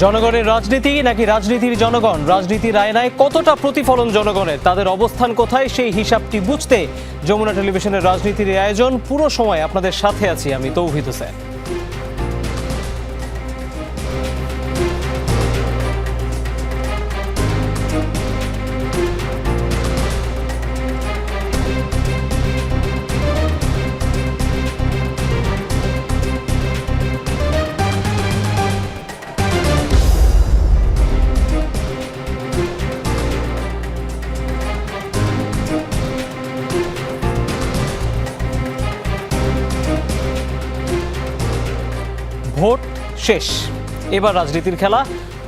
জনগণের রাজনীতি নাকি রাজনীতির জনগণ? রাজনীতির আয়নায় কতটা প্রতিফলন জনগণের, তাদের অবস্থান কোথায়, সেই হিসাবটি বুঝতে যমুনা টেলিভিশনের রাজনীতির আয়োজন। পুরো সময় আপনাদের সাথে আছি আমি, তৌহিদ হোসেন। ভোট শেষ, এবার রাজনীতির খেলা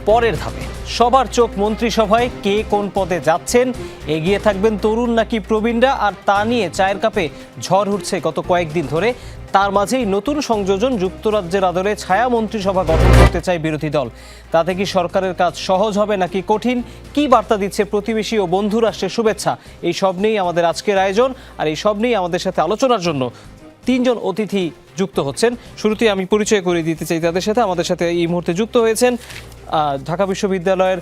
পরের ধাপে। সবার চোখ মন্ত্রিসভায়, কে কোন পদে যাচ্ছেন, এগিয়ে থাকবেন তরুণ নাকি প্রবীণরা, আর তা নিয়ে চায়ের কাপে ঝড় উঠছে গত কয়েকদিন ধরে। তার মাঝেই নতুন সংযোজন, যুক্তরাজ্যের আদলে ছায়া মন্ত্রিসভা গঠন করতে চায় বিরোধী দল। তাতে কি সরকারের কাজ সহজ হবে নাকি কঠিন? কি বার্তা দিচ্ছে প্রতিবেশী ও বন্ধু রাষ্ট্রের শুভেচ্ছা? এই সব নিয়েই আমাদের আজকের আয়োজন, আর এই সব নিয়েই আমাদের সাথে আলোচনার জন্য তিনজন অতিথি যুক্ত হচ্ছেন। শুরুতেই আমি পরিচয় করে দিতে চাই তাদের সাথে। আমাদের সাথে এই মুহূর্তে যুক্ত হয়েছেন ঢাকা বিশ্ববিদ্যালয়ের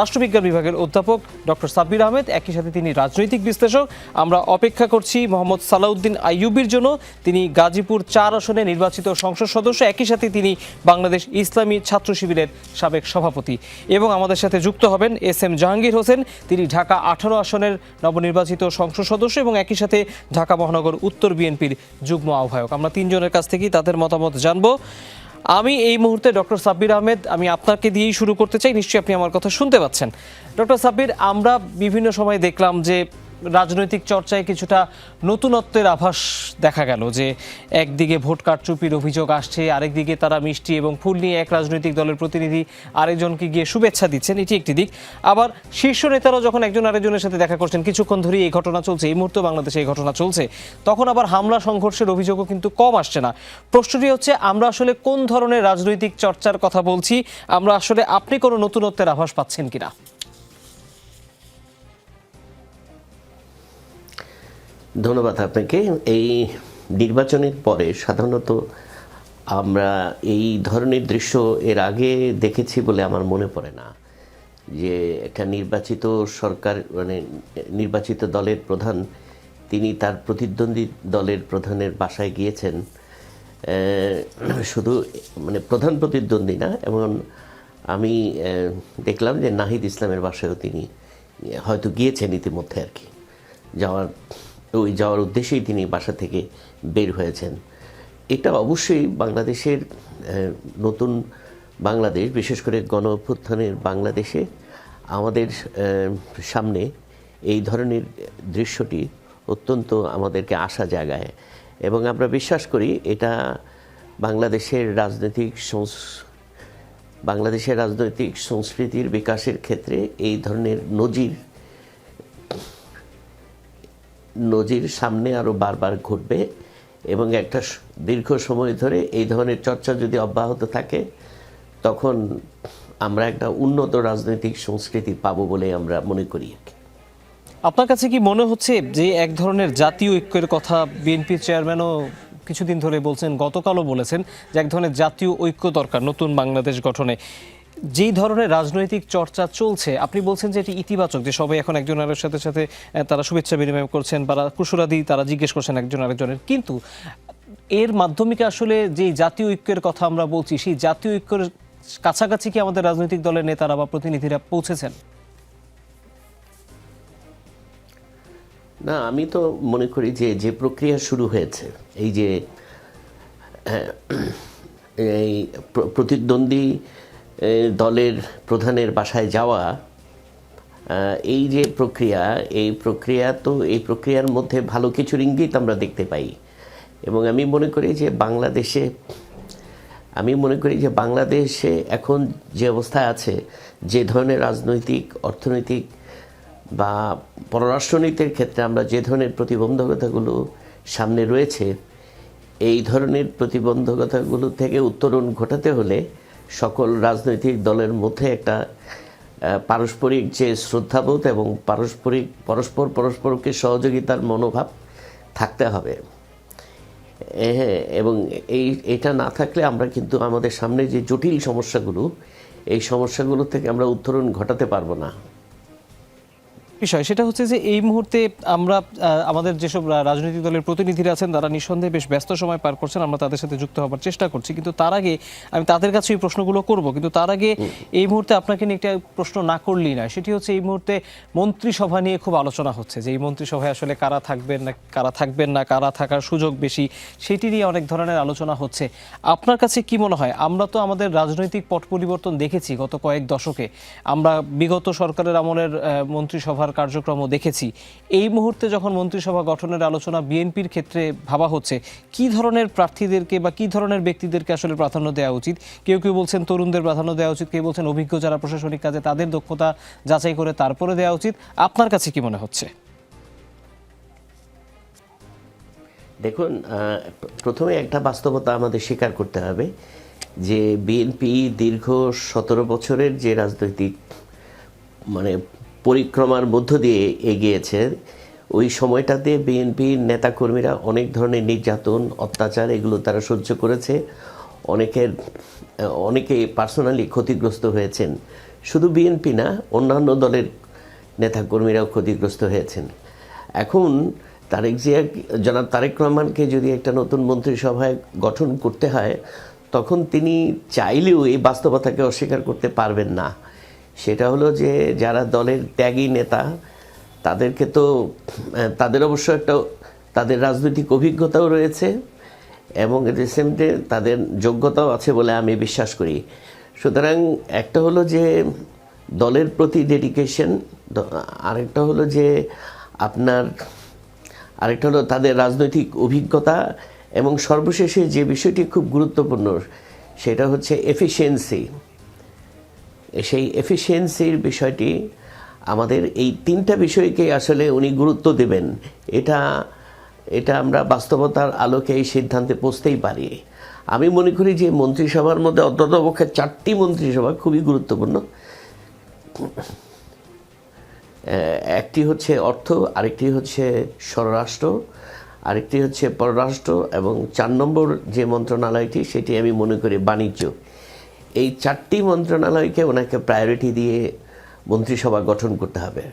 রাষ্ট্রবিজ্ঞান বিভাগের অধ্যাপক ডক্টর সাব্বির আহমেদ, একই সাথে তিনি রাজনৈতিক বিশ্লেষক। আমরা অপেক্ষা করছি মোহাম্মদ সালাউদ্দিন আইয়ুবির জন্য, তিনি গাজীপুর ৪ আসনে নির্বাচিত সংসদ সদস্য, একই সাথে তিনি বাংলাদেশ ইসলামী ছাত্র শিবিরের সাবেক সভাপতি। এবং আমাদের সাথে যুক্ত হবেন এস এম জাহাঙ্গীর হোসেন, তিনি ঢাকা 18 আসনের নবনির্বাচিত সংসদ সদস্য এবং একই সাথে ঢাকা মহানগর উত্তর বিএনপির যুগ্ম আহ্বায়ক। আমরা তিনজনের কাছ থেকেই তাদের মতামত জানবো। আমি এই মুহূর্তে ডক্টর সাব্বির আহমেদ, আমি আপনাকে দিয়েই শুরু করতে চাই, নিশ্চয়ই আপনি আমার কথা শুনতে পাচ্ছেন। ডক্টর সাব্বির, আমরা বিভিন্ন সময় দেখলাম যে রাজনৈতিক চর্চায় কিছুটা নতুনত্বের আভাস দেখা গেল, যে একদিকে ভোট কারচুপির অভিযোগ আসছে, আরেকদিকে তারা মিষ্টি এবং ফুল নিয়ে এক রাজনৈতিক দলের প্রতিনিধি আরেকজনকে গিয়ে শুভেচ্ছা দিচ্ছেন, এটি একটি দিক। আবার শীর্ষ নেতারাও যখন একজন আরেকজনের সাথে দেখা করছেন, কিছুক্ষণ ধরেই এই ঘটনা চলছে, এই মুহূর্তে বাংলাদেশে এই ঘটনা চলছে, তখন আবার হামলা সংঘর্ষের অভিযোগও কিন্তু কম আসছে না। প্রশ্নটি হচ্ছে, আমরা আসলে কোন ধরনের রাজনৈতিক চর্চার কথা বলছি? আমরা আসলে, আপনি কোনো নতুনত্বের আভাস পাচ্ছেন কিনা? ধন্যবাদ আপনাকে। এই নির্বাচনের পরে সাধারণত আমরা এই ধরনের দৃশ্য এর আগে দেখেছি বলে আমার মনে পড়ে না, যে একটা নির্বাচিত সরকার, মানে নির্বাচিত দলের প্রধান, তিনি তার প্রতিদ্বন্দ্বী দলের প্রধানের বাসায় গিয়েছেন। শুধু মানে প্রধান প্রতিদ্বন্দ্বী না, এমন আমি দেখলাম যে নাহিদ ইসলামের বাসায়ও তিনি হয়তো গিয়েছেন ইতিমধ্যে আর কি। যাওয়ার উদ্দেশ্যেই তিনি বাসা থেকে বের হয়েছেন। এটা অবশ্যই বাংলাদেশের নতুন বাংলাদেশ, বিশেষ করে গণ অভ্যুত্থানের বাংলাদেশে আমাদের সামনে এই ধরনের দৃশ্যটি অত্যন্ত আমাদেরকে আশা জাগায়, এবং আমরা বিশ্বাস করি এটা বাংলাদেশের রাজনৈতিক সংস্কৃতির বিকাশের ক্ষেত্রে এই ধরনের নজির সামনে আরও বারবার ঘটবে, এবং একটা দীর্ঘ সময় ধরে এই ধরনের চর্চা যদি অব্যাহত থাকে, তখন আমরা একটা উন্নত রাজনৈতিক সংস্কৃতি পাবো বলে আমরা মনে করি। আপনার কাছে কি মনে হচ্ছে যে এক ধরনের জাতীয় ঐক্যের কথা বিএনপির চেয়ারম্যানও কিছুদিন ধরে বলছেন, গতকালও বলেছেন, যে এক ধরনের জাতীয় ঐক্য দরকার নতুন বাংলাদেশ গঠনে? যেই ধরনের রাজনৈতিক চর্চা চলছে, আপনি বলছেন যে এটি ইতিবাচক, যে সবাই এখন একজন আরেকজনের সাথে সাথে তারা শুভেচ্ছা বিনিময় করছেন, বা কুশলাদি তারা জিজ্ঞেস করছেন একজন আরেকজনের, কিন্তু এর মাধ্যমে আসলে যে জাতীয় ঐক্যের কথা আমরা বলছি, সেই জাতীয় ঐক্যের কাছাকাছি কি আমাদের রাজনৈতিক দলের নেতারা বা প্রতিনিধিরা পৌঁছেছেন? না, আমি তো মনে করি যে প্রক্রিয়া শুরু হয়েছে, এই যে এই প্রতিদ্বন্দ্বী দলের প্রধানের বাসায় যাওয়া, এই যে প্রক্রিয়া, এই প্রক্রিয়ার মধ্যে ভালো কিছুর ইঙ্গিত আমরা দেখতে পাই। এবং আমি মনে করি যে বাংলাদেশে এখন যে অবস্থায় আছে, যে ধরনের রাজনৈতিক, অর্থনৈতিক বা পররাষ্ট্রনীতির ক্ষেত্রে আমরা যে ধরনের প্রতিবন্ধকতাগুলো সামনে রয়েছে, এই ধরনের প্রতিবন্ধকতাগুলো থেকে উত্তরণ ঘটাতে হলে সকল রাজনৈতিক দলের মধ্যে একটা পারস্পরিক যে শ্রদ্ধাবোধ এবং পরস্পরকে সহযোগিতার মনোভাব থাকতে হবে। এবং এটা না থাকলে আমরা কিন্তু আমাদের সামনে যে জটিল সমস্যাগুলো, এই সমস্যাগুলো থেকে আমরা উত্তরণ ঘটাতে পারবো না। বিষয় সেটা হচ্ছে যে এই মুহূর্তে আমরা আমাদের যেসব রাজনৈতিক দলের প্রতিনিধিরা আছেন তারা নিঃসন্দেহে বেশ ব্যস্ত সময় পার করছেন, আমরা তাদের সাথে যুক্ত হবার চেষ্টা করছি, কিন্তু তার আগে আমি তাদের কাছে এই প্রশ্নগুলো করব, কিন্তু তার আগে এই মুহূর্তে আপনাকে নিয়ে একটা প্রশ্ন না করলেই না, সেটি হচ্ছে এই মুহূর্তে মন্ত্রিসভা নিয়ে খুব আলোচনা হচ্ছে যে এই মন্ত্রিসভায় আসলে কারা থাকবেন না কারা থাকার সুযোগ বেশি, সেটি নিয়ে অনেক ধরনের আলোচনা হচ্ছে। আপনার কাছে কি মনে হয়, আমরা তো আমাদের রাজনৈতিক পট পরিবর্তন দেখেছি গত কয়েক দশকে, আমরা বিগত সরকারের আমলের মন্ত্রিসভার কার্যক্রমও দেখেছি, এই মুহূর্তে যখন মন্ত্রিসভা গঠনের আলোচনা বিএনপির ক্ষেত্রে ভাবা হচ্ছে, কি ধরনের প্রার্থীদেরকে বা কি ধরনের ব্যক্তিদেরকে আসলে প্রাধান্য দেওয়া উচিত? কেউ কেউ বলছেন তরুণদের প্রাধান্য দেওয়া উচিত, কেউ বলছেন অভিজ্ঞ যারা প্রশাসনিক কাজে তাদের দক্ষতা যাচাই করে তারপরে দেওয়া উচিত। আপনার কাছে কি মনে হচ্ছে? দেখুন, প্রথমে একটা বাস্তবতা আমাদের স্বীকার করতে হবে যে বিএনপি দীর্ঘ 17 বছরের যে রাজনৈতিক পরিক্রমার মধ্য দিয়ে এগিয়েছে, ওই সময়টাতে বিএনপির নেতাকর্মীরা অনেক ধরনের নির্যাতন, অত্যাচার এগুলো তারা সহ্য করেছে। অনেকে পার্সোনালি ক্ষতিগ্রস্ত হয়েছেন। শুধু বিএনপি না, অন্যান্য দলের নেতাকর্মীরাও ক্ষতিগ্রস্ত হয়েছেন। এখন জনাব তারেক রহমানকে যদি একটা নতুন মন্ত্রিসভায় গঠন করতে হয়, তখন তিনি চাইলেও এই বাস্তবতাকে অস্বীকার করতে পারবেন না। সেটা হলো যে যারা দলের ত্যাগী নেতা, তাদেরকে তো তাদের অবশ্য তাদের রাজনৈতিক অভিজ্ঞতাও রয়েছে এবং এট দ্য সেম টাইম তাদের যোগ্যতাও আছে বলে আমি বিশ্বাস করি। সুতরাং একটা হলো যে দলের প্রতি ডেডিকেশন, আরেকটা হলো তাদের রাজনৈতিক অভিজ্ঞতা, এবং সর্বশেষে যে বিষয়টি খুব গুরুত্বপূর্ণ সেটা হচ্ছে এফিসিয়েন্সি। সেই এফিসিয়েন্সির বিষয়টি আমাদের এই 3টা বিষয়কে আসলে উনি গুরুত্ব দেবেন, এটা আমরা বাস্তবতার আলোকে এই সিদ্ধান্তে পৌঁছতেই পারি। আমি মনে করি যে মন্ত্রিসভার মধ্যে অন্ততপক্ষে 4টি মন্ত্রিসভা খুবই গুরুত্বপূর্ণ। একটি হচ্ছে অর্থ, আরেকটি হচ্ছে স্বরাষ্ট্র, আরেকটি হচ্ছে পররাষ্ট্র, এবং 4 নম্বর যে মন্ত্রণালয়টি সেটি আমি মনে করি বাণিজ্য। এই 4টি মন্ত্রণালয়কে ওনাকে প্রায়োরিটি দিয়ে মন্ত্রিসভা গঠন করতে হবে।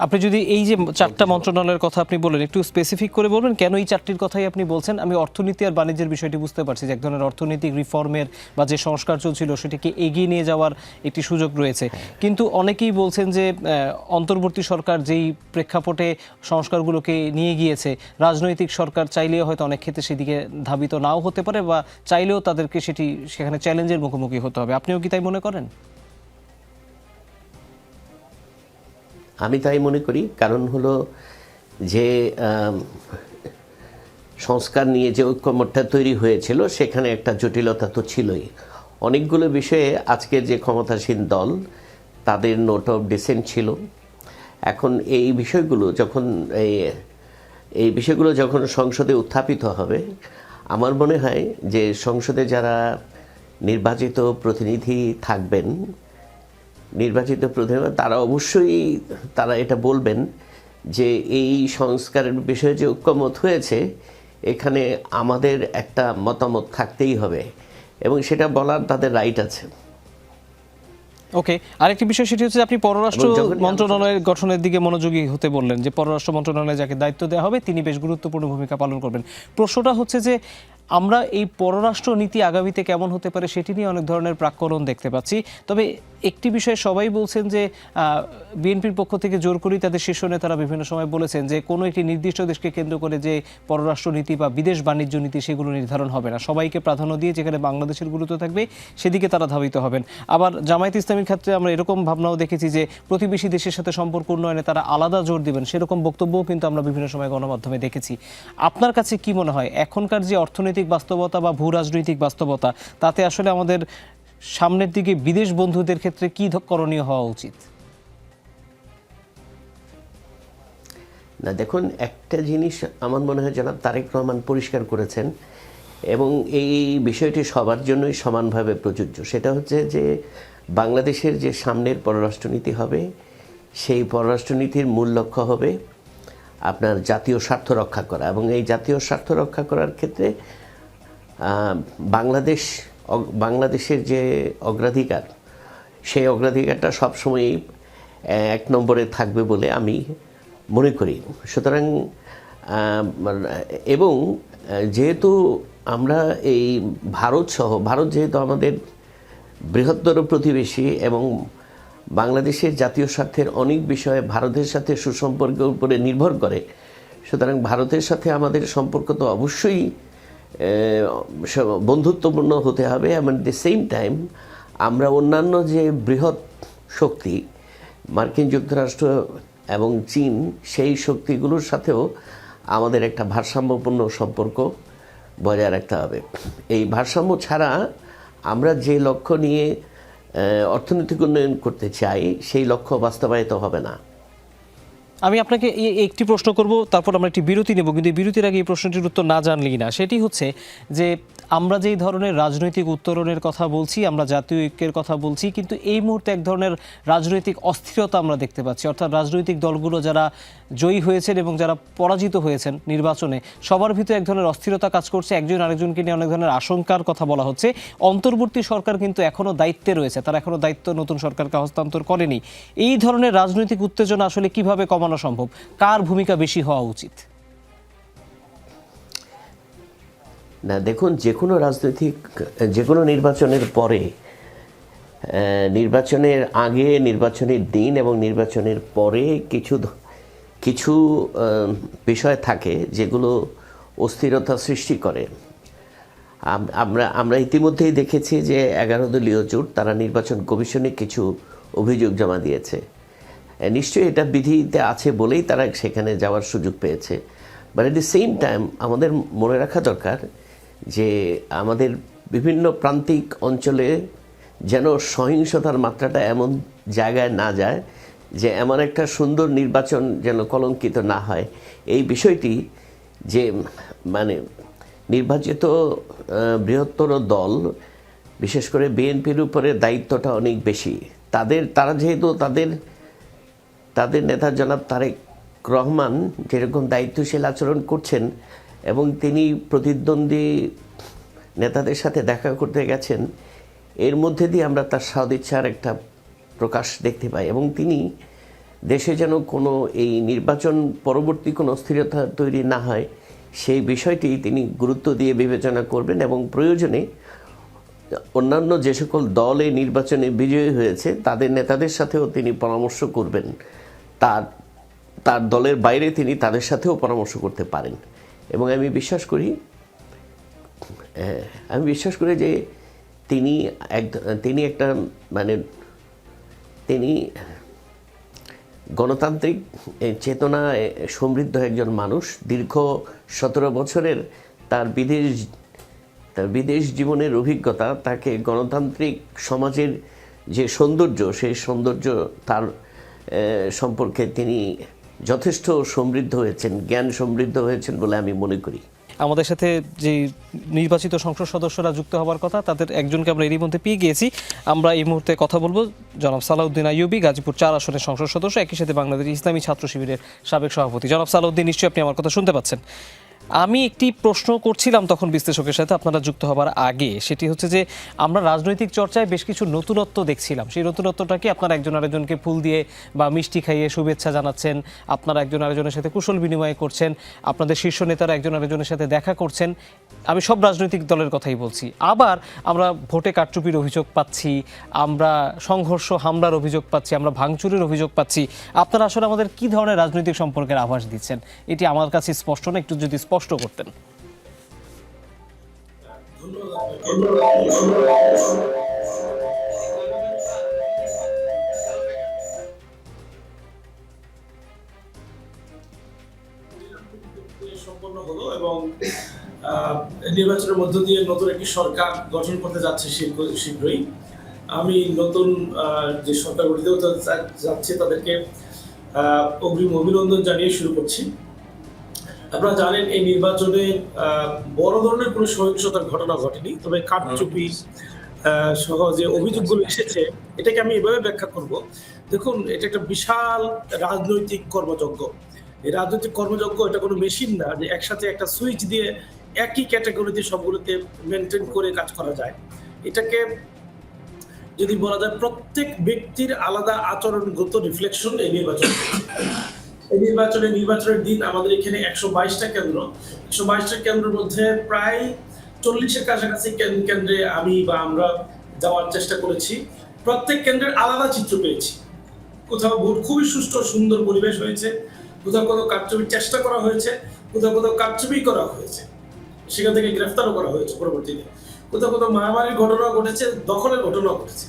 আপনি যদি এই যে 4টা মন্ত্রণালয়ের কথা আপনি বলেন, একটু স্পেসিফিক করে বলবেন কেন এই 4টির কথাই আপনি বলছেন? আমি অর্থনীতি আর বাণিজ্যের বিষয়টি বুঝতে পারছি যে এক ধরনের অর্থনৈতিক রিফর্মের বা যে সংস্কার চলছিল সেটিকে এগিয়ে নিয়ে যাওয়ার একটি সুযোগ রয়েছে, কিন্তু অনেকেই বলছেন যে অন্তর্বর্তী সরকার যেই প্রেক্ষাপটে সংস্কারগুলোকে নিয়ে গিয়েছে, রাজনৈতিক সরকার চাইলেও হয়তো অনেক ক্ষেত্রে সেদিকে ধাবিত নাও হতে পারে, বা চাইলেও তাদেরকে সেখানে চ্যালেঞ্জের মুখোমুখি হতে হবে। আপনিও কি তাই মনে করেন? আমি তাই মনে করি, কারণ হলো যে সংস্কার নিয়ে যে ঐক্যমত্যটা তৈরি হয়েছিল সেখানে একটা জটিলতা তো ছিলই। অনেকগুলো বিষয়ে আজকের যে ক্ষমতাসীন দল তাদের নোট অফ ডিসেন্ট ছিল। এখন এই বিষয়গুলো যখন সংসদে উত্থাপিত হবে, আমার মনে হয় যে সংসদে যারা নির্বাচিত প্রতিনিধি থাকবেন, তারা অবশ্যই এটা বলবেন যে এই সংস্কারের বিষয়ে যে ঐক্যমত হয়েছে এখানে আমাদের একটা মতামত থাকতেই হবে, এবং সেটা বলার তাদের রাইট আছে। ওকে, আরেকটি বিষয় সেটি হচ্ছে আপনি পররাষ্ট্র মন্ত্রণালয়ের গঠনের দিকে মনোযোগী হতে বললেন, যে পররাষ্ট্র মন্ত্রণালয়ে যাকে দায়িত্ব দেওয়া হবে তিনি বেশ গুরুত্বপূর্ণ ভূমিকা পালন করবেন। প্রশ্নটা হচ্ছে যে আমরা এই পররাষ্ট্র নীতি আগামীতে কেমন হতে পারে সেটি নিয়ে অনেক ধরনের প্রাক্কলন দেখতে পাচ্ছি। তবে একটি বিষয়ে সবাই বলছেন যে বিএনপির পক্ষ থেকে জোর করেই তাদের শীর্ষ নেতারা বিভিন্ন সময় বলেছেন যে কোনো একটি নির্দিষ্ট দেশকে কেন্দ্র করে যে পররাষ্ট্র নীতি বা বিদেশ বাণিজ্য নীতি সেগুলো নির্ধারণ হবে না, সবাইকে প্রাধান্য দিয়ে যেখানে বাংলাদেশের গুরুত্ব থাকবে সেদিকে তারা ধাবিত হবেন। আবার জামায়াত ইসলামীর ক্ষেত্রে আমরা এরকম ভাবনাও দেখেছি যে প্রতিবেশী দেশের সাথে সম্পর্ক উন্নয়নে তারা আলাদা জোর দিবেন, সেরকম বক্তব্যও কিন্তু আমরা বিভিন্ন সময় গণমাধ্যমে দেখেছি। আপনার কাছে কি মনে হয় এখনকার যে অর্থনৈতিক বাস্তবতা বা ভূ রাজনৈতিক বাস্তবতা, তাতে আসলে আমাদের সামনের দিকে বিদেশ বন্ধুদের ক্ষেত্রে কি করণীয় হওয়া উচিত? না, দেখুন, একটা জিনিস আমার মনে হয় জনাব তারেক রহমান পরিষ্কার করেছেন, এবং এই বিষয়টি সবার জন্যই সমানভাবে প্রযোজ্য। সেটা হচ্ছে যে বাংলাদেশের যে সামনের পররাষ্ট্রনীতি হবে, সেই পররাষ্ট্রনীতির মূল লক্ষ্য হবে আপনার জাতীয় স্বার্থ রক্ষা করা, এবং এই জাতীয় স্বার্থ রক্ষা করার ক্ষেত্রে বাংলাদেশের যে অগ্রাধিকার সেই অগ্রাধিকারটা সবসময়ই এক নম্বরে থাকবে বলে আমি মনে করি। সুতরাং এবং যেহেতু আমরা এই ভারত যেহেতু আমাদের বৃহত্তর প্রতিবেশী এবং বাংলাদেশের জাতীয় স্বার্থের অনেক বিষয়ে ভারতের সাথে সুসম্পর্কের উপরে নির্ভর করে, সুতরাং ভারতের সাথে আমাদের সম্পর্ক তো অবশ্যই বন্ধুত্বপূর্ণ হতে হবে। এবং এট দ্য সেম টাইম আমরা অন্যান্য যে বৃহৎ শক্তি মার্কিন যুক্তরাষ্ট্র এবং চীন, সেই শক্তিগুলোর সাথেও আমাদের একটা ভারসাম্যপূর্ণ সম্পর্ক বজায় রাখতে হবে। এই ভারসাম্য ছাড়া আমরা যে লক্ষ্য নিয়ে অর্থনৈতিক উন্নয়ন করতে চাই সেই লক্ষ্য বাস্তবায়িত হবে না। আমি আপনাকে একটি প্রশ্ন করব, তারপর আমরা একটি বিরতি নেব, কিন্তু এই বিরতির আগে এই প্রশ্নটির উত্তর না জানলেই না। সেটি হচ্ছে যে আমরা যেই ধরনের রাজনৈতিক উত্তরণের কথা বলছি, আমরা জাতীয় ঐক্যের কথা বলছি, কিন্তু এই মুহূর্তে এক ধরনের রাজনৈতিক অস্থিরতা আমরা দেখতে পাচ্ছি। অর্থাৎ রাজনৈতিক দলগুলো যারা জয়ী হয়েছেন এবং যারা পরাজিত হয়েছেন নির্বাচনে, সবার ভিতরে এক ধরনের অস্থিরতা কাজ করছে। একজন আরেকজনকে নিয়ে অনেক ধরনের আশঙ্কার কথা বলা হচ্ছে। অন্তর্বর্তী সরকার কিন্তু এখনও দায়িত্বে রয়েছে, তারা এখনও দায়িত্ব নতুন সরকারকে হস্তান্তর করেনি। এই ধরনের রাজনৈতিক উত্তেজনা আসলে কিভাবে কমানো সম্ভব? কার ভূমিকা বেশি হওয়া উচিত? না, দেখুন, যে কোনো নির্বাচনের পরে, নির্বাচনের আগে, নির্বাচনের দিন এবং নির্বাচনের পরে কিছু বিষয় থাকে যেগুলো অস্থিরতা সৃষ্টি করে। আমরা ইতিমধ্যেই দেখেছি যে 11 দলীয় জোট তারা নির্বাচন কমিশনে কিছু অভিযোগ জমা দিয়েছে। নিশ্চয়ই এটা বিধিতে আছে বলেই তারা সেখানে যাওয়ার সুযোগ পেয়েছে। But at the same time আমাদের মনে রাখা দরকার যে আমাদের বিভিন্ন প্রান্তিক অঞ্চলে যেন সহিংসতার মাত্রাটা এমন জায়গায় না যায় যে এমন একটা সুন্দর নির্বাচন যেন কলঙ্কিত না হয়। এই বিষয়টি যে মানে নির্বাচিত বৃহত্তর দল, বিশেষ করে বিএনপির উপরে দায়িত্বটা অনেক বেশি। তারা যেহেতু তাদের নেতা জনাব তারেক রহমান যেরকম দায়িত্বশীল আচরণ করছেন এবং তিনি প্রতিদ্বন্দ্বী নেতাদের সাথে দেখা করতে গেছেন, এর মধ্যে দিয়ে আমরা তার সদিচ্ছার একটা প্রকাশ দেখতে পাই। এবং তিনি দেশে যেন কোনো এই নির্বাচন পরবর্তী কোনো অস্থিরতা তৈরি না হয় সেই বিষয়টি তিনি গুরুত্ব দিয়ে বিবেচনা করবেন এবং প্রয়োজনে অন্যান্য যে সকল দল এই নির্বাচনে বিজয়ী হয়েছে তাদের নেতাদের সাথেও তিনি পরামর্শ করবেন। তার দলের বাইরে তিনি তাদের সাথেও পরামর্শ করতে পারেন। এবং আমি বিশ্বাস করি যে তিনি গণতান্ত্রিক চেতনায় সমৃদ্ধ একজন মানুষ। দীর্ঘ 17 বছরের তার বিদেশ জীবনের অভিজ্ঞতা তাকে গণতান্ত্রিক সমাজের যে সৌন্দর্য, সেই সৌন্দর্য তার সম্পর্কে তিনি যথেষ্ট সমৃদ্ধ হয়েছেন, জ্ঞান সমৃদ্ধ হয়েছেন বলে আমি মনে করি। আমাদের সাথে যে নির্বাচিত সংসদ সদস্যরা যুক্ত হওয়ার কথা, তাদের একজনকে আমরা এরই মধ্যে পেয়ে গিয়েছি। আমরা এই মুহূর্তে কথা বলবো জনাব সালাউদ্দিন আইয়ুবী, গাজীপুর 4 আসনের সংসদ সদস্য, একই সাথে বাংলাদেশ ইসলামী ছাত্র শিবিরের সাবেক সভাপতি। জনাব সালাউদ্দিন, নিশ্চয়ই আপনি আমার কথা শুনতে পাচ্ছেন। আমি একটি প্রশ্ন করছিলাম তখন বিশ্লেষকের সাথে আপনারা যুক্ত হবার আগে, সেটি হচ্ছে যে আমরা রাজনৈতিক চর্চায় বেশ কিছু নতুনত্ব দেখছিলাম। সেই নতুনত্বটা কি? আপনারা একজন আরেকজনকে ফুল দিয়ে বা মিষ্টি খাইয়ে শুভেচ্ছা জানাচ্ছেন, আপনারা একজন আরেকজনের সাথে কুশল বিনিময় করছেন, আপনাদের শীর্ষ নেতারা একজন আরেকজনের সাথে দেখা করছেন। আমি সব রাজনৈতিক দলের কথাই বলছি। আবার আমরা ভোটে কারচুপির অভিযোগ পাচ্ছি, আমরা সংঘর্ষ হামলার অভিযোগ পাচ্ছি, আমরা ভাঙচুরের অভিযোগ পাচ্ছি। আপনারা আসলে আমাদের কি ধরনের রাজনৈতিক সম্পর্কের আভাস দিচ্ছেন? এটি আমার কাছে স্পষ্ট না, একটু যদি স্পষ্ট করতেন। সম্পন্ন হলো এবং নির্বাচনের মধ্য দিয়ে নতুন একটি সরকার গঠন করতে যাচ্ছে শীঘ্রই। আমি নতুন যে সরকার গঠিত হতে যাচ্ছে তাদেরকে অগ্রিম অভিনন্দন জানিয়ে শুরু করছি। আপনারা জানেন এই নির্বাচনে বড় ধরনের কোনো সহিংসতার ঘটনা ঘটেনি, তবে কারচুপি সহ যে অভিযোগগুলো এসেছে এটাকে আমি এভাবে ব্যাখ্যা করব। দেখুন, এটা একটা বিশাল রাজনৈতিক কর্মযজ্ঞ। এই রাজনৈতিক কর্মযজ্ঞ এটা কোনো মেশিন না যে একসাথে একটা সুইচ দিয়ে একই ক্যাটাগরিতে সবগুলোতে মেনটেন করে কাজ করা যায়। এটাকে যদি বলা যায় প্রত্যেক ব্যক্তির আলাদা আচরণগত রিফ্লেকশন এই নির্বাচন। এই নির্বাচনের দিন আমাদের এখানে 122টা কেন্দ্র, 122টা কেন্দ্রের মধ্যে প্রায় 40-এর কাছাকাছি কেন্দ্রে আমি বা আমরা যাওয়ার চেষ্টা করেছি। প্রত্যেক কেন্দ্রের আলাদা চিত্র পেয়েছি। কোথাও ভোট খুবই সুষ্ঠু সুন্দর পরিবেশ হয়েছে, কোথাও কোথাও কারচুপির চেষ্টা করা হয়েছে, কোথাও কোথাও কারচুপি করা হয়েছে, সেখান থেকে গ্রেফতারও করা হয়েছে পরবর্তীতে। কোথাও কোথাও মারামারির ঘটনা ঘটেছে, দখলের ঘটনা ঘটেছে।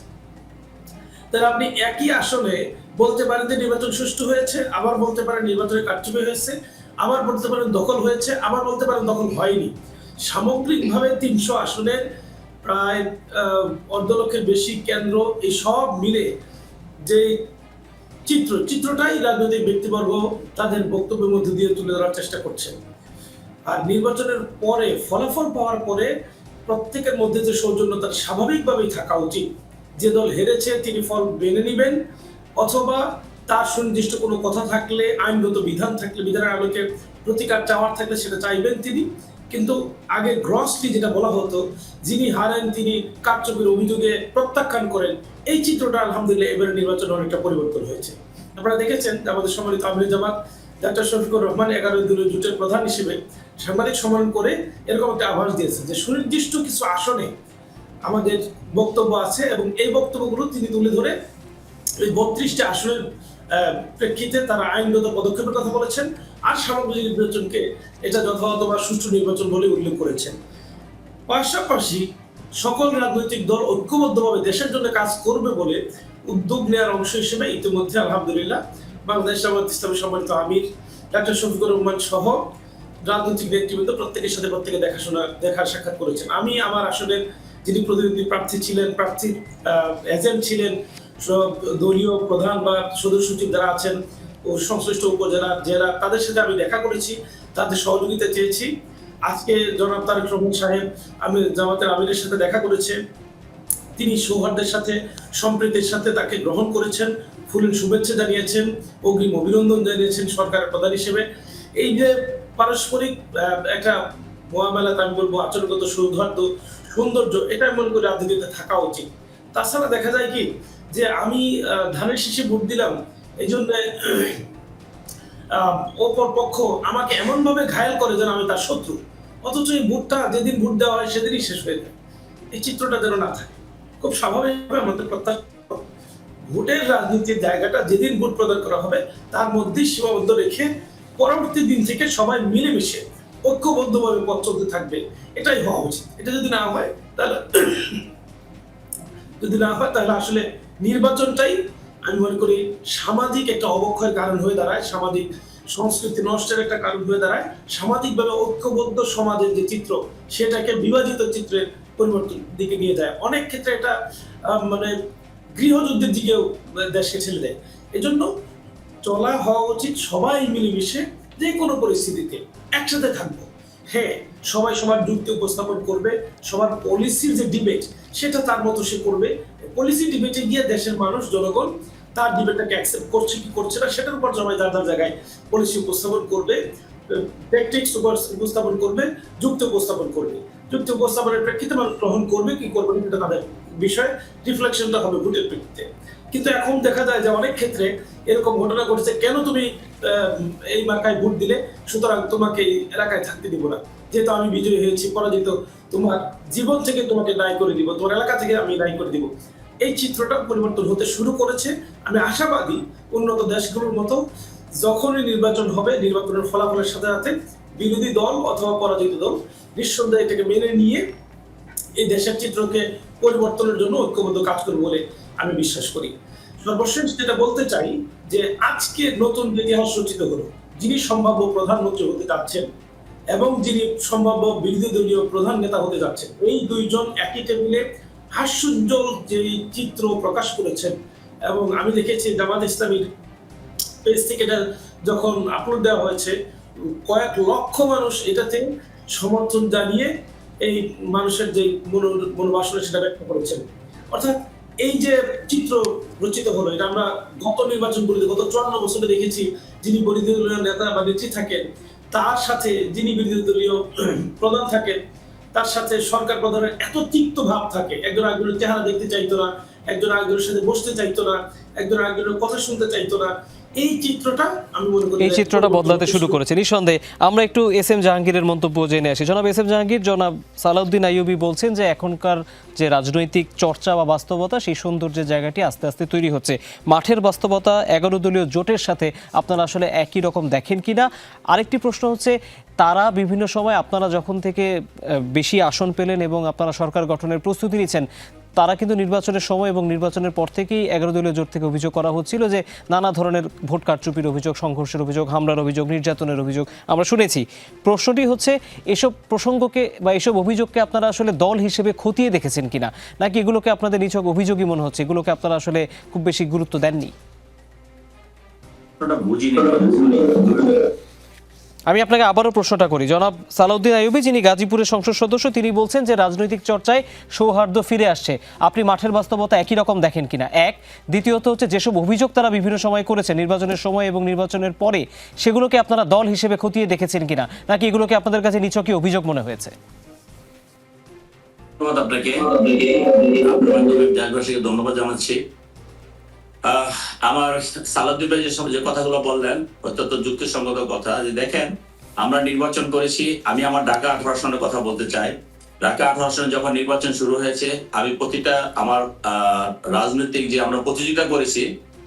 তাহলে আপনি একই আসনে বলতে পারেন যে নির্বাচন সুষ্ঠু হয়েছে, আবার বলতে পারেন নির্বাচনে কারচুপি হয়েছে, আবার বলতে পারেন দখল হয়েছে, আবার বলতে পারেন দখল হয়নি। সামগ্রিকভাবে 300 আসনের প্রায় 1.5 লক্ষের বেশি কেন্দ্র, এই সব মিলে যে চিত্রটাই রাজনৈতিক ব্যক্তিবর্গ তাদের বক্তব্যের মধ্যে দিয়ে তুলে ধরার চেষ্টা করছেন। আর নির্বাচনের পরে ফলাফল পাওয়ার পরে প্রত্যেকের মধ্যে যে সৌজন্যতা স্বাভাবিকভাবেই থাকা উচিত। যে দল হেরেছে তিনি ফল মেনে নেবেন, অথবা তার সুনির্দিষ্ট কোনো কথা থাকলে, আইনগত বিধান থাকলে, বিধানের আলোকে প্রতিকার চাওয়ার থাকলে সেটা চাইবেন তিনি। কিন্তু আগে গ্রসলি যেটা বলা হতো, যিনি হারেন তিনি কারচুপির অভিযোগে প্রত্যাখ্যান করেন, এই চিত্রটা আলহামদুলিল্লাহ এবারের নির্বাচনে অনেকটা পরিবর্তন হয়েছে। আপনারা দেখেছেন আমাদের সম্মানিত আমির জামাত ডাক্তার শফিকুর রহমান 11 দলীয় জোটের প্রধান হিসেবে সাংবাদিক সম্মেলন করে এরকম একটা আভাস দিয়েছেন যে সুনির্দিষ্ট কিছু আসনে আমাদের বক্তব্য আছে, এবং এই বক্তব্যগুলো তিনি তুলে ধরে এই 32টা আসনের প্রেক্ষিতে তারা আইনগত পদক্ষেপের কথা বলেছেন, আর সামগ্রিক নির্বাচনকে এটা যথাযথ বা সুষ্ঠু নির্বাচন বলে উল্লেখ করেছেন। পাশাপাশি সকল রাজনৈতিক দল ঐক্যবদ্ধভাবে দেশের জন্য কাজ করবে বলে উদ্যোগ নেওয়ার অংশ হিসেবে ইতিমধ্যে আলহামদুলিল্লাহ বাংলাদেশ জামায়াত ইসলামী সম্মানিত আমির ডাক্তার শফিকুর রহমান সহ রাজনৈতিক নেতৃবৃন্দ প্রত্যেকের সাথে প্রত্যেকে দেখা সাক্ষাৎ করেছেন। আমি আমার আসনের যিনি প্রতিনিধি প্রার্থী ছিলেন, প্রার্থীর এজেন্ট ছিলেন, সব দলীয় প্রধান বা সদস্য সচিব যারা আছেন ও সংশ্লিষ্ট উপজেলা জেলা, তাদের সাথে আমি দেখা করেছি, তাদের সহযোগিতা চেয়েছি। আজকে জনাব তারেক রহমান সাহেব আমি জামাতের আমিরের সাথে দেখা করেছে, তিনি সৌহার্দ্যের সাথে সম্প্রীতির সাথে তাকে গ্রহণ করেছেন, ফুলের শুভেচ্ছা জানিয়েছেন, অগ্রিম অভিনন্দন জানিয়েছেন সরকারের প্রধান হিসেবে। এই যে পারস্পরিক একটা মোয়ামেলাত, আমি বলবো আচরণগত সৌন্দর্য, এটা মনে করি রাজনীতিতে থাকা উচিত। তাছাড়া দেখা যায় কি যে আমি ধানের শীষে ভোট দিলাম, এই জন্য অপর পক্ষ আমাকে এমন ভাবে ঘায়েল করে যেন আমি তার শত্রু, অথচ এই ভোটটা যেদিন ভোট দেওয়া হয় সেদিনই শেষ হয়ে যায়। এই চিত্রটা যেন না থাকে। খুব স্বাভাবিকভাবে আমাদের প্রত্যাশা ভোটের রাজনীতির জায়গাটা যেদিন ভোট প্রদান করা হবে তার মধ্যেই সীমাবদ্ধ রেখে পরবর্তী দিন থেকে সবাই মিলেমিশে ঐক্যবদ্ধভাবে পথ চলতে থাকবে, এটাই হওয়া উচিত। এটা যদি না হয় তাহলে আসলে নির্বাচনটাই আমি মনে করি সামাজিক একটা অবক্ষয়ের কারণ হয়ে দাঁড়ায়, সামাজিক সংস্কৃতি নষ্টের একটা কারণ হয়ে দাঁড়ায়, সামাজিকভাবে ঐক্যবদ্ধ সমাজের যে চিত্র সেটাকে বিভাজিত চিত্রের পরিবর্তন দিকে নিয়ে যায়। অনেক ক্ষেত্রে এটা মানে গৃহযুদ্ধের দিকেও দেশকে ঠেলে দেয়। এজন্য চলা হওয়া উচিত সবাই মিলেমিশে, যে কোনো পরিস্থিতিতে একসাথে থাকবো। হ্যাঁ, সবাই সবার যুক্তি উপস্থাপন করবে, সবার পলিসির যে ডিবেট সেটা তার মতো সে করবে। পলিসি ডিবেটে গিয়ে দেশের মানুষ জনগণ তার ডিবেটটাকে অ্যাকসেপ্ট করছে কি করছে না সেটার উপর সবাই যার যার জায়গায় পলিসি উপস্থাপন করবে, ট্যাকটিক্স উপস্থাপন করবে, যুক্তি উপস্থাপন করবে। যুক্তি উপস্থাপনের প্রেক্ষিতে মানুষ গ্রহণ করবে কি করবে না এটা তাদের বিষয়, রিফ্লেকশনটা হবে ভোটের প্রেক্ষিতে। কিন্তু এখন দেখা যায় যে অনেক ক্ষেত্রে এরকম ঘটনা ঘটেছে, কেন তুমি এই মার্কায় ভোট দিলে সুতরাং তোমাকে এই এলাকায় থাকতে দিব না, যেহেতু আমি বিজয়ী হয়েছি, পরাজিত, তোমার জীবন থেকে তোমাকে দায়ী করে দিব, তোমার এলাকা থেকে আমি দায়ী করে দিব। এই চিত্রটা পরিবর্তন হতে শুরু করেছে। আমি আশাবাদী উন্নত দেশগুলোর মতো যখনই নির্বাচন হবে, নির্বাচনের ফলাফলের সাথে সাথে বিরোধী দল অথবা পরাজিত দল নিঃসন্দেহে এটাকে মেনে নিয়ে এই দেশের চিত্রকে পরিবর্তনের জন্য ঐক্যবদ্ধ কাজ করবে বলে আমি বিশ্বাস করি। সর্বশেষ যেটা বলতে চাই যে আজকে নতুন ইতিহাস রচিত হলো, যিনি সম্ভাব্য প্রধানমন্ত্রী হতে যাচ্ছেন এবং যিনি সম্ভাব্য বিরোধী দলীয় প্রধান নেতা হতে যাচ্ছেন, এই দুইজন একই টেবিলে হাস্যোজ্জ্বল যে চিত্র প্রকাশ করেছেন। এবং আমি দেখেছি জামাত ইসলামীর পেজ থেকে এটা যখন আপলোড দেওয়া হয়েছে, কয়েক লক্ষ মানুষ এটাতে সমর্থন জানিয়ে এই মানুষের যে মনোবাসনা সেটা ব্যক্ত করেছেন। অর্থাৎ এই যে চিত্র রচিত হলো, এটা আমরা গত নির্বাচনগুলিতে গত 54 বছরে দেখেছি, যিনি বিরোধী দলীয় নেতা বা নেত্রী থাকেন তার সাথে যিনি বিরোধী দলীয় প্রধান থাকেন তার সাথে সরকার প্রধানের এত তিক্ত ভাব থাকে, একজন একজনের চেহারা দেখতে চাইতো না, একজন আরেকজনের সাথে বসতে চাইতো না, একজন আরেকজনের কথা শুনতে চাইতো না। এই চিত্রটা আমি মনে করি এই চিত্রটা বদলাতে শুরু করেছে নিঃসন্দেহে। আমরা একটু এস এম জাহাঙ্গীরের মন্তব্য জেনে আসি। জনাব এস এম জাহাঙ্গীর, জনাব সালাউদ্দিন আইয়ুবী বলছেন যে এখনকার যে রাজনৈতিক চর্চা বা বাস্তবতা, সেই সৌন্দর্যের জায়গাটি আস্তে আস্তে তৈরি হচ্ছে। মাঠের বাস্তবতা 11 দলীয় জোটের সাথে আপনারা আসলে একই রকম দেখেন কিনা? আরেকটি প্রশ্ন হচ্ছে, তারা বিভিন্ন সময় আপনারা যখন থেকে বেশি আসন পেলেন এবং আপনারা সরকার গঠনের প্রস্তুতি নিচ্ছেন, তারা কিন্তু নির্বাচনের সময় এবং নির্বাচনের পর থেকেই 11 দলীয় জোট থেকে অভিযোগ করা হচ্ছিল যে নানা ধরনের ভোট কারচুপির অভিযোগ, সংঘর্ষের অভিযোগ, হামলার অভিযোগ, নির্যাতনের অভিযোগ আমরা শুনেছি। প্রশ্নটি হচ্ছে, এসব প্রসঙ্গকে বা এসব অভিযোগকে আপনারা আসলে দল হিসেবে খতিয়ে দেখেছেন কিনা, নাকি এগুলোকে আপনাদের নিছক অভিযোগই মনে হচ্ছে, এগুলোকে আপনারা আসলে খুব বেশি গুরুত্ব দেননি? আমি আপনাকে আবারও প্রশ্নটা করি। জনাব সালাউদ্দিন আইয়ুবী, যিনি গাজীপুরের সংসদ সদস্য, তিনি বলছেন যে রাজনৈতিক চর্চায় সৌহার্দ্য ফিরে আসছে। আপনি মাঠের বাস্তবতা একই রকম দেখেন কিনা? এক। দ্বিতীয়ত হচ্ছে, যেসব অভিযোগ তারা বিভিন্ন সময় করেছে নির্বাচনের সময় এবং নির্বাচনের পরে, সেগুলোকে আপনারা দল হিসেবে খতিয়ে দেখেছেন কিনা, নাকি এগুলোকে আপনাদের কাছে নিছকই অভিযোগ মনে হয়েছে? আপনাকে দেশবাসীকে ধন্যবাদ জানাচ্ছি। আমার সালাউদ্দিন ভাই যে কথাগুলো বললেন অত্যন্ত যুক্তিসঙ্গত কথা। যে দেখেন, আমরা নির্বাচন করেছি, আমি আমার ঢাকা 18 সনের কথা বলতে চাই। ঢাকা 18 সনে যখন নির্বাচন শুরু হয়েছে, আমি প্রতিটা আমার রাজনৈতিক যে আমরা প্রতিযোগিতা করেছি,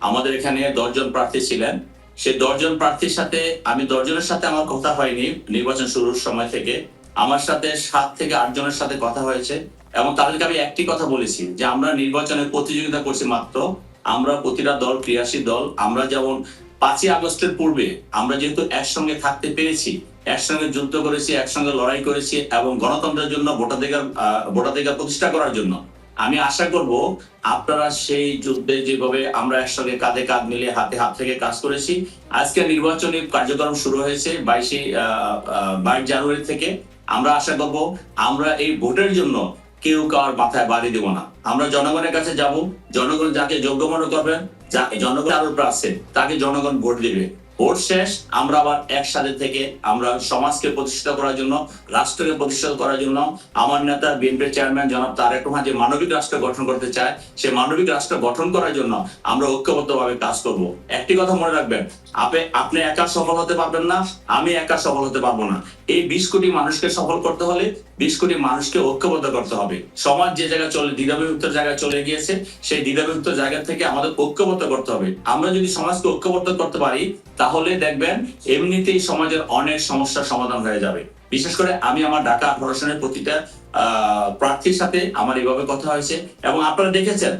আমাদের এখানে 10 জন প্রার্থী ছিলেন। সেই 10 জন প্রার্থীর সাথে আমি 10 জনের সাথে আমার কথা হয়নি নির্বাচন শুরুর সময় থেকে। আমার সাথে 7 থেকে 8 জনের সাথে কথা হয়েছে এবং তাদেরকে আমি একটি কথা বলেছি যে আমরা নির্বাচনের প্রতিযোগিতা করছি মাত্র, আমরা প্রতিটা দল ক্রিয়াশীল দল। আমরা যেমন 5ই আগস্টের পূর্বে আমরা যেহেতু একসঙ্গে থাকতে পেরেছি, একসঙ্গে যুদ্ধ করেছি, একসঙ্গে লড়াই করেছি এবং গণতন্ত্রের জন্য ভোটাধিকার প্রতিষ্ঠা করার জন্য, আমি আশা করব আপনারা সেই যুদ্ধে যেভাবে আমরা একসঙ্গে কাঁধে কাঁধ মিলিয়ে হাতে হাত থেকে কাজ করেছি, আজকে নির্বাচনী কার্যক্রম শুরু হয়েছে 22 জানুয়ারি থেকে। আমরা আশা করব আমরা এই ভোটের জন্য কেউ কার মাথায় বাড়ি দেব না। আমরা জনগণের কাছে যাব, জনগণ যাকে যোগ্য মনে করবেন, যা জনগণ আরো আছে, তাকে জনগণ ভোট দিবে। ভোট শেষ আমরা আবার একসাথে থেকে আমরা সমাজকে প্রতিষ্ঠিত করার জন্য, রাষ্ট্রকে প্রতিষ্ঠিত করার জন্য, আমার নেতা বিএনপির চেয়ারম্যান জনাব তারেক রহমান যে মানবিক রাষ্ট্র গঠন করতে চায়, সেই মানবিক রাষ্ট্র গঠন করার জন্য আমরা ঐক্যবদ্ধভাবে কাজ করব। একটি কথা মনে রাখবেন, আপনি একা সফল হতে পারবেন না, আমি একা সফল হতে পারবো না। এই 20 কোটি মানুষকে সফল করতে হলে 20 কোটি মানুষকে ঐক্যবদ্ধ করতে হবে। সমাজ যে জায়গায় চলে দ্বিধাবিভক্ত জায়গায় চলে গিয়েছে, সেই দ্বিধাবিভক্ত জায়গা থেকে আমাদের ঐক্যবদ্ধ করতে হবে। আমরা যদি সমাজকে ঐক্যবদ্ধ করতে পারি, তাহলে দেখবেন এমনিতেই সমাজের অনেক সমস্যার সমাধান হয়ে যাবে। বিশেষ করে আমি আমার ঢাকা 18 সনের প্রতিটা প্রার্থীর সাথে আমার এইভাবে কথা হয়েছে এবং আপনারা দেখেছেন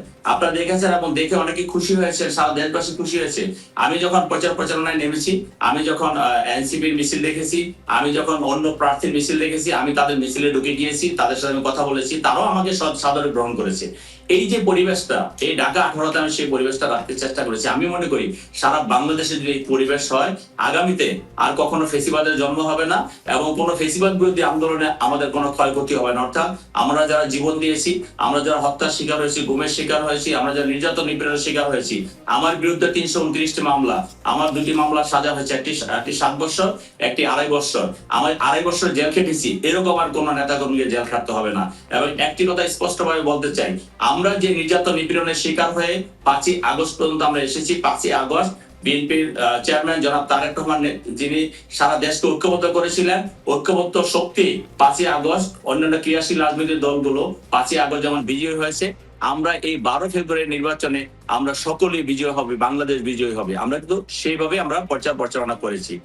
এবং দেখে অনেকে খুশি হয়েছে, সারা দেশবাসী খুশি হয়েছে। আমি যখন প্রচারণায় নেমেছি, আমি যখন এনসিপির মিছিল দেখেছি, আমি যখন অন্য প্রার্থীর মিছিল দেখেছি, আমি তাদের মিছিলে ঢুকে গিয়েছি, তাদের সাথে আমি কথা বলেছি, তারাও আমাকে সাদরে গ্রহণ করেছে। এই যে পরিবেশটা, এই ঢাকা 18তে আমি সেই পরিবেশটা রাখতে চেষ্টা করেছি। আমি মনে করি সারা বাংলাদেশে যদি এই পরিবেশ হয়, আগামীতে আর কখনো ফেসিবাদের জন্ম হবে না এবং কোনো ফেসিবাদ বিরোধী আন্দোলনে আমাদের কোনো ক্ষয়ক্ষতি হবে না। অর্থাৎ আমরা যারা জীবন দিয়েছি, আমরা যারা হত্যার শিকার হয়েছি, গুমের শিকার হয়েছি, আমরা যারা নির্যাতন নিপীড়নের শিকার হয়েছি, আমার বিরুদ্ধে 329টি মামলা, আমার 2টি মামলা সাজা হয়েছে, একটি 7 বছর, একটি 2.5 বছর, আমার 2.5 বছর জেল খেটেছি। এরকম আর কোনো নেতাকর্মীকে জেল খাটতে হবে না। এবং একটি কথা স্পষ্টভাবে বলতে চাই, আমরা যে নির্যাতন নিপীড়নের শিকার হয়ে 5ই আগস্ট পর্যন্ত আমরা এসেছি। 5ই আগস্ট বিএনপির চেয়ারম্যান জনাব তারেক রহমান, যিনি সারা দেশকে ঐক্যবদ্ধ করেছিলেন, ঐক্যবদ্ধ শক্তি 5ই আগস্ট, অন্যান্য ক্রিয়াশীল রাজনৈতিক দলগুলো 5ই আগস্ট যেমন বিজয়ী হয়েছে, আমরা এই 12 ফেব্রুয়ারি নির্বাচনে আমরা সকলেই বিজয়ী হবে, বাংলাদেশ বিজয়ী হবে। আমরা কিন্তু সেইভাবে আমরা প্রচারণা করেছি।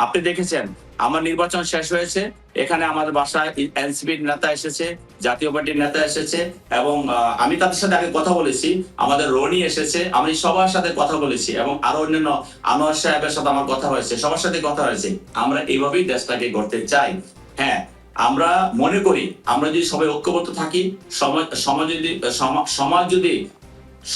আপনি দেখেছেন আমার নির্বাচন শেষ হয়েছে, এখানে আমাদের বাসায় এনসিপির নেতা এসেছে, জাতীয় পার্টির নেতা এসেছে এবং আমি তাদের সাথে আগে কথা বলেছি, আমাদের রনি এসেছে, আমি সবার সাথে কথা বলেছি এবং আরো অন্যান্য আনোয়ার সাহেবের সাথে আমার কথা হয়েছে, সবার সাথে কথা হয়েছে। আমরা এইভাবেই দেশটাকে গড়তে চাই। হ্যাঁ, আমরা মনে করি আমরা যদি সবাই ঐক্যবদ্ধ থাকি,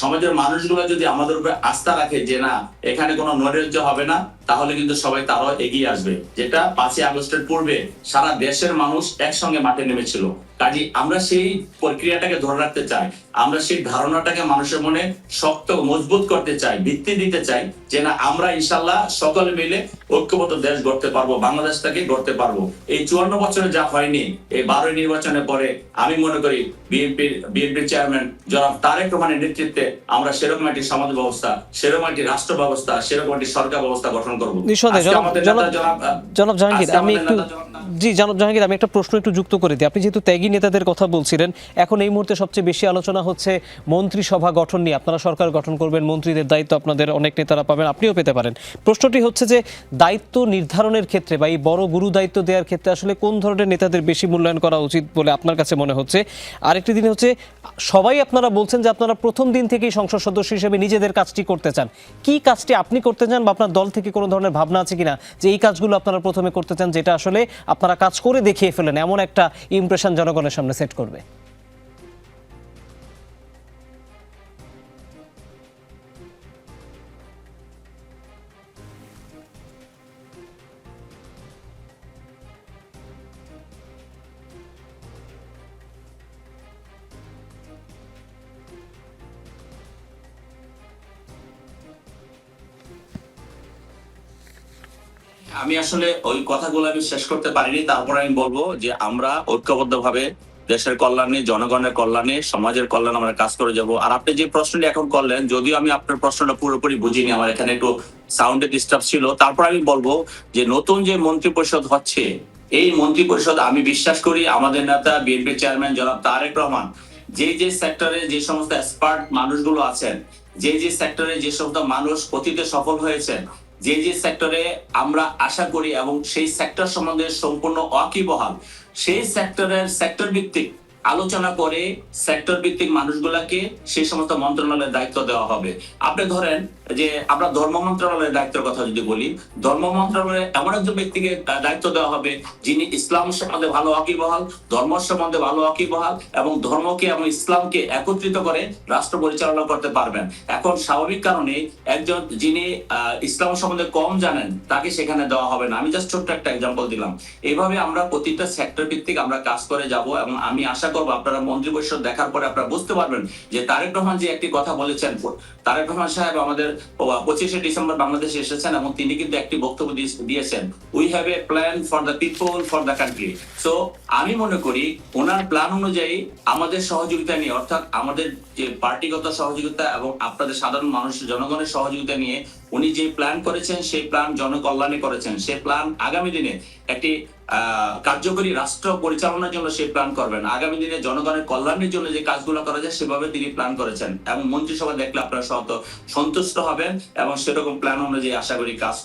সমাজের মানুষগুলো যদি আমাদের উপরে আস্থা রাখে যে না, এখানে কোনো নৈরাজ্য হবে না, তাহলে কিন্তু সবাই তারও এগিয়ে আসবে, যেটা 5ই আগস্টের পূর্বে সারা দেশের মানুষ একসঙ্গে মাঠে নেমেছিল। কাজে আমরা সেই প্রক্রিয়াটাকে ধরে রাখতে চাই, আমরা সেই ধারণাটাকে মানুষের মনে শক্ত মজবুত করতে চাই, ভিত্তি দিতে চাই, যে না আমরা ইনশাল্লাহ সকলে মিলে ঐক্যবদ্ধ দেশ গড়তে পারবো, বাংলাদেশটাকে গড়তে পারবো। এই 54 বছরে যা হয়নি, এই 12 নির্বাচনের পরে আমি মনে করি বিএনপির চেয়ারম্যান জনাব তারেক রহমানের নেতৃত্বে আমরা সেরকম একটি সমাজ ব্যবস্থা, সেরকম একটি রাষ্ট্র ব্যবস্থা, সেরকম একটি সরকার ব্যবস্থা গঠন করবো। নিঃসন্দেহে। জনাব জাহাঙ্গীর, আমি একটু জনাব জাহাঙ্গীর, আমি একটা প্রশ্ন একটু যুক্ত করে দিই। আপনি যেহেতু ত্যাগী নেতাদের কথা বলছিলেন, এখন এই মুহূর্তে সবচেয়ে বেশি আলোচনা হচ্ছে মন্ত্রিসভা গঠন নিয়ে। আপনারা সরকার গঠন করবেন, মন্ত্রীদের দায়িত্ব আপনাদের অনেক নেতারা পাবেন, আপনিও পেতে পারেন। প্রশ্নটি হচ্ছে যে দায়িত্ব নির্ধারণের ক্ষেত্রে বা এই বড় গুরু দায়িত্ব দেওয়ার ক্ষেত্রে আসলে কোন ধরনের নেতাদের বেশি মূল্যায়ন করা উচিত বলে আপনার কাছে মনে হচ্ছে? আরেকটি দিন হচ্ছে, সবাই আপনারা বলছেন যে আপনারা প্রথম দিন থেকেই সংসদ সদস্য হিসেবে নিজেদের কাজটি করতে চান। কি কাজটি আপনি করতে চান, বা আপনার দল থেকে কোনো ধরনের ভাবনা আছে কিনা যে এই কাজগুলো আপনারা প্রথমে করতে চান, যেটা আসলে আপনারা কাজ করে দেখিয়ে ফেলেন, এমন একটা ইমপ্রেশন জনগণের সামনে সেট করবে? আমি আসলে ওই কথাগুলো আমি শেষ করতে পারিনি, তারপর আমি বলবো যে আমরা ঐক্যবদ্ধভাবে দেশের কল্যাণে, জনগণের কল্যাণে, সমাজের কল্যাণে আমরা কাজ করে যাব। আর আপনি যে প্রশ্নটি এখন করলেন, যদিও আমি আপনার প্রশ্নটা পুরোপুরি বুঝিনি, আমার এখানে একটু সাউন্ডের ডিস্টার্ব ছিল, তারপর আমি বলবো যে নতুন যে মন্ত্রী পরিষদ হচ্ছে, এই মন্ত্রী পরিষদ আমি বিশ্বাস করি আমাদের নেতা বিএনপি চেয়ারম্যান জনাব তারেক রহমান যে যে সেক্টরে যে সমস্ত এক্সপার্ট মানুষগুলো আছেন, যে যে সেক্টরে যে সমস্ত মানুষ অতীতে সফল হয়েছেন, যে যে সেক্টরে আমরা আশা করি এবং সেই সেক্টর সম্বন্ধে সম্পূর্ণ ওয়াকিবহাল, সেই সেক্টর ভিত্তিক আলোচনা করে সেক্টর ভিত্তিক মানুষগুলাকে সেই সমস্ত মন্ত্রণালয়ের দায়িত্ব দেওয়া হবে। আপনি ধরেন যে আমরা ধর্ম মন্ত্রণালয়ের দায়িত্বের কথা যদি বলি, ধর্ম মন্ত্রণালয়ে এমন একজন ব্যক্তিকে দায়িত্ব দেওয়া হবে যিনি ইসলাম সম্বন্ধে ভালো ওয়াকিবহাল, ধর্ম সম্বন্ধে ভালো ওয়াকিবহাল এবং ধর্মকে এবং ইসলামকে একত্রিত করে রাষ্ট্র পরিচালনা করতে পারবেন। এখন স্বাভাবিক কারণে একজন যিনি ইসলাম সম্বন্ধে কম জানেন তাকে সেখানে দেওয়া হবে না। আমি জাস্ট ছোট্ট একটা এক্সাম্পল দিলাম। এইভাবে আমরা প্রতিটা সেক্টর ভিত্তিক আমরা কাজ করে যাব এবং আমি আশা করবো আপনারা মন্ত্রী পরিষদ দেখার পরে আপনারা বুঝতে পারবেন যে তারেক রহমান যে একটি কথা বলেছেন, তারেক রহমান সাহেব আমাদের 25শে ডিসেম্বর বাংলাদেশে এসেছেন এবং তিনি কিন্তু একটি বক্তব্য দিয়েছেন, we have a plan for the people for the country. So আমি মনে করি ওনার প্ল্যান অনুযায়ী আমাদের সহযোগিতা নিয়ে, অর্থাৎ আমাদের যে পার্টিগত সহযোগিতা এবং আপনাদের সাধারণ মানুষের জনগণের সহযোগিতা নিয়ে উনি যে প্ল্যান করেছেন, সেই প্ল্যান জনকল্যাণে করেছেন, সেই প্ল্যান আগামী দিনে একটি কার্যকরী রাষ্ট্র পরিচালনার জন্য সেই প্ল্যান করবেন। আগামী দিনে জনগণের কল্যাণের জন্য যে কাজগুলো করা যায় সেভাবে তিনি প্ল্যান করেছেন এবং মন্ত্রিসভা দেখলে আপনারা সন্তুষ্ট হবেন এবং সেরকম প্ল্যান অনুযায়ী আশা করি কাজ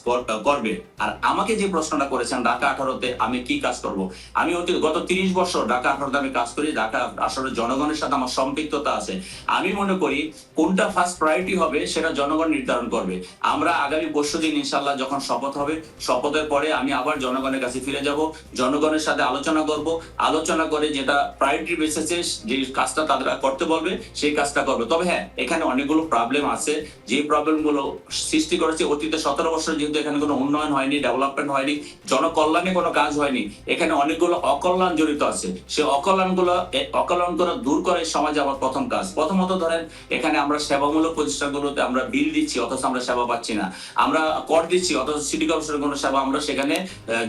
করবে। আর আমাকে যে প্রশ্নটা করেছেন ঢাকা 18-তে আমি কি কাজ করব, আমি গত 30 বছর ঢাকা 18-তে আমি কাজ করি, ঢাকা আসলে জনগণের সাথে আমার সম্পৃক্ততা আছে। আমি মনে করি কোনটা ফার্স্ট প্রায়োরিটি হবে সেটা জনগণ নির্ধারণ করবে। আমরা আগামী 22 দিন ইনশাল্লাহ যখন শপথ হবে, শপথের পরে আমি আবার জনগণের কাছে ফিরে যাব, জনগণের সাথে আলোচনা করব, আলোচনা করে যেটা প্রায়োরিটি বেসিসে যে কাজটা তারা করতে বলবে সেই কাজটা করবে। তবে হ্যাঁ, এখানে অনেকগুলো প্রবলেম আছে, যে প্রবলেমগুলো সৃষ্টি করেছে অতীতে 17 বছর যেহেতু এখানে কোনো উন্নয়ন হয়নি, ডেভেলপমেন্ট হয়নি, জনকল্যাণে কোনো কাজ হয়নি, এখানে অনেকগুলো অকল্যাণ জড়িত আছে। সেই অকল্যাণগুলো দূর করে সমাজে আমার প্রথম কাজ। প্রথমত ধরেন এখানে আমরা সেবামূলক প্রতিষ্ঠানগুলোতে আমরা বিল দিচ্ছি অথচ আমরা সেবা পাচ্ছি না, আমরা কর দিচ্ছি অথচ সিটি কর্পোরেশনের কোনো সেবা আমরা সেখানে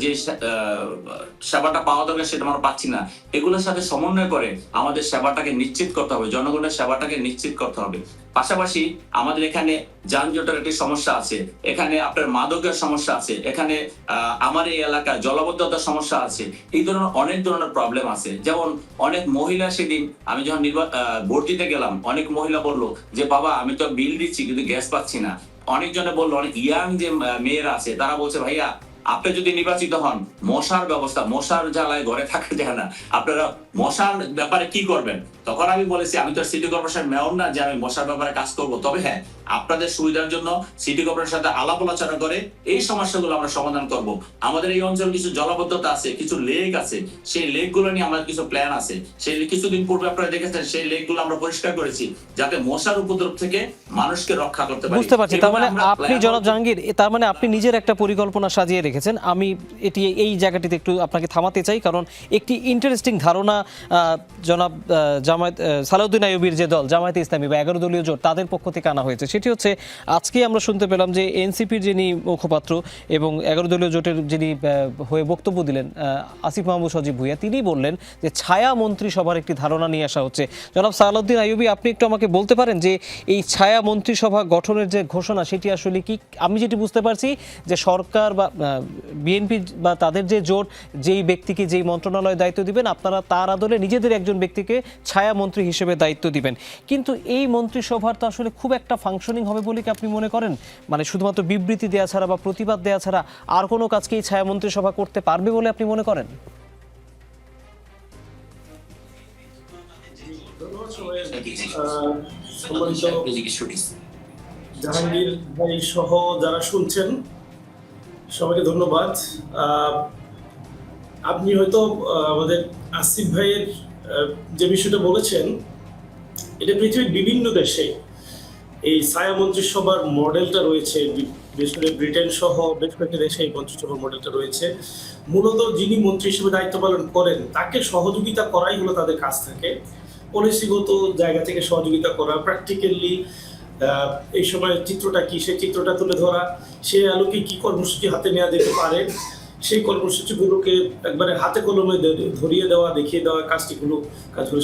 যে সেবাটা পাওয়া দরকার সেটা আমরা পাচ্ছি না। এগুলোর সাথে সমন্বয় করে আমাদের সেবাটাকে নিশ্চিত করতে হবে, জনগণের সেবাটাকে নিশ্চিত করতে হবে। পাশাপাশি আমাদের এখানে যানজটের একটি সমস্যা আছে, এখানে আপনার মাদকের সমস্যা আছে, এখানে আমার এই এলাকায় জলাবদ্ধতার সমস্যা আছে, এই ধরনের অনেক ধরনের প্রবলেম আছে। যেমন অনেক মহিলা, সেদিন আমি যখন ভোট দিতে গেলাম, অনেক মহিলা বললো যে বাবা আমি তো বিল দিচ্ছি কিন্তু গ্যাস পাচ্ছি না। অনেকজনে বললো, অনেক ইয়াং যে মেয়েরা আছে তারা বলছে ভাইয়া আপনি যদি নির্বাচিত হন মশার ব্যবস্থা, মশার জ্বালায় ঘরে থাকা যায় না, আপনারা মশার ব্যাপারে কি করবেন? তখন আমি বলেছি আমি তো সিটি কর্পোরেশন মেয়র না যে আমি মশার ব্যাপারে কাজ করব। তবে হ্যাঁ, আপনাদের সুবিধার জন্য সিটি কর্পোরেশনের সাথে আলাপ আলোচনা করে এই সমস্যাগুলো আমরা সমাধান করব। আমাদের এই অঞ্চলে কিছু জলাবদ্ধতা আছে, কিছু লেক আছে, সেই লেকগুলো নিয়ে আমাদের কিছু প্ল্যান আছে। সেই কিছুদিন পূর্বে আপনারা দেখেছেন সেই লেকগুলো আমরা পরিষ্কার করেছি যাতে মশার উপদ্রব থেকে মানুষকে রক্ষা করতে পারি। বুঝতে পারছি, তার মানে আপনি জনাব জাহাঙ্গীর, তার মানে আপনি নিজের একটা পরিকল্পনা সাজিয়ে রেখেছেন। আমি এই জায়গাটিতে একটু আপনাকে থামাতে চাই, কারণ একটি ইন্টারেস্টিং ধারণা জনাব জামায়াত সালাউদ্দিন আইয়ুবীর যে দল জামায়াতে ইসলামী বা 11 দলীয় জোট তাদের পক্ষ থেকে আনা হয়েছে, সেটি হচ্ছে আজকে আমরা শুনতে পেলাম যে এনসিপির যিনি মুখপাত্র এবং 11 দলীয় জোটের যিনি হয়ে বক্তব্য দিলেন আসিফ মাহমুদ সজীব ভুঁইয়া, তিনি বললেন যে ছায়া মন্ত্রিসভার একটি ধারণা নিয়ে আসা হচ্ছে। জনাব সালাউদ্দিন আইয়ুবী, আপনি একটু আমাকে বলতে পারেন যে এই ছায়া মন্ত্রিসভা গঠনের যে ঘোষণা সেটি আসলে কি? আমি যেটি বুঝতে পারছি যে সরকার বা বিএনপি বা তাদের যে জোট যেই ব্যক্তিকে যেই মন্ত্রণালয় দায়িত্ব দিবেন, আপনারা তার আদলে নিজেদের একজন ব্যক্তিকে ছায়া মন্ত্রী হিসেবে দায়িত্ব দিবেন। কিন্তু এই মন্ত্রিসভার তো আসলে খুব একটা ফাংশনিং হবে বলে কি আপনি মনে করেন? মানে শুধুমাত্র বিবৃতি দেওয়া ছাড়া বা প্রতিবাদ দেওয়া ছাড়া আর কোনো কাজকে এই ছায়া মন্ত্রিসভা করতে পারবে বলে আপনি মনে করেন? জাহাঙ্গীর ভাই সহ যারা শুনছেন সবাইকে ধন্যবাদ। আপনি হয়তো আমাদের আসিফ ভাইয়ের যে বিষয়টা বলেছেন, এটা পৃথিবীর বিভিন্ন দেশে এই ছায়া মন্ত্রিসভার মডেলটা রয়েছে, বিশেষ করে ব্রিটেন সহ বেশ কয়েকটি দেশে এই মন্ত্রিসভার মডেলটা রয়েছে। মূলত যিনি মন্ত্রী হিসেবে দায়িত্ব পালন করেন তাকে সহযোগিতা করাই হলো তাদের কাজ থাকে, পলিসিগত জায়গা থেকে সহযোগিতা করা, প্র্যাকটিক্যালি এই সময় চিত্রটা কি সেই চিত্রটা তুলে ধরা, সে আলোকে কি কর্মসূচি হাতে নেওয়া যেতে পারে সেই কর্মসূচিগুলোকে একবারে হাতে কলমে ধরিয়ে দেওয়া, দেখিয়ে দেওয়া কাজগুলো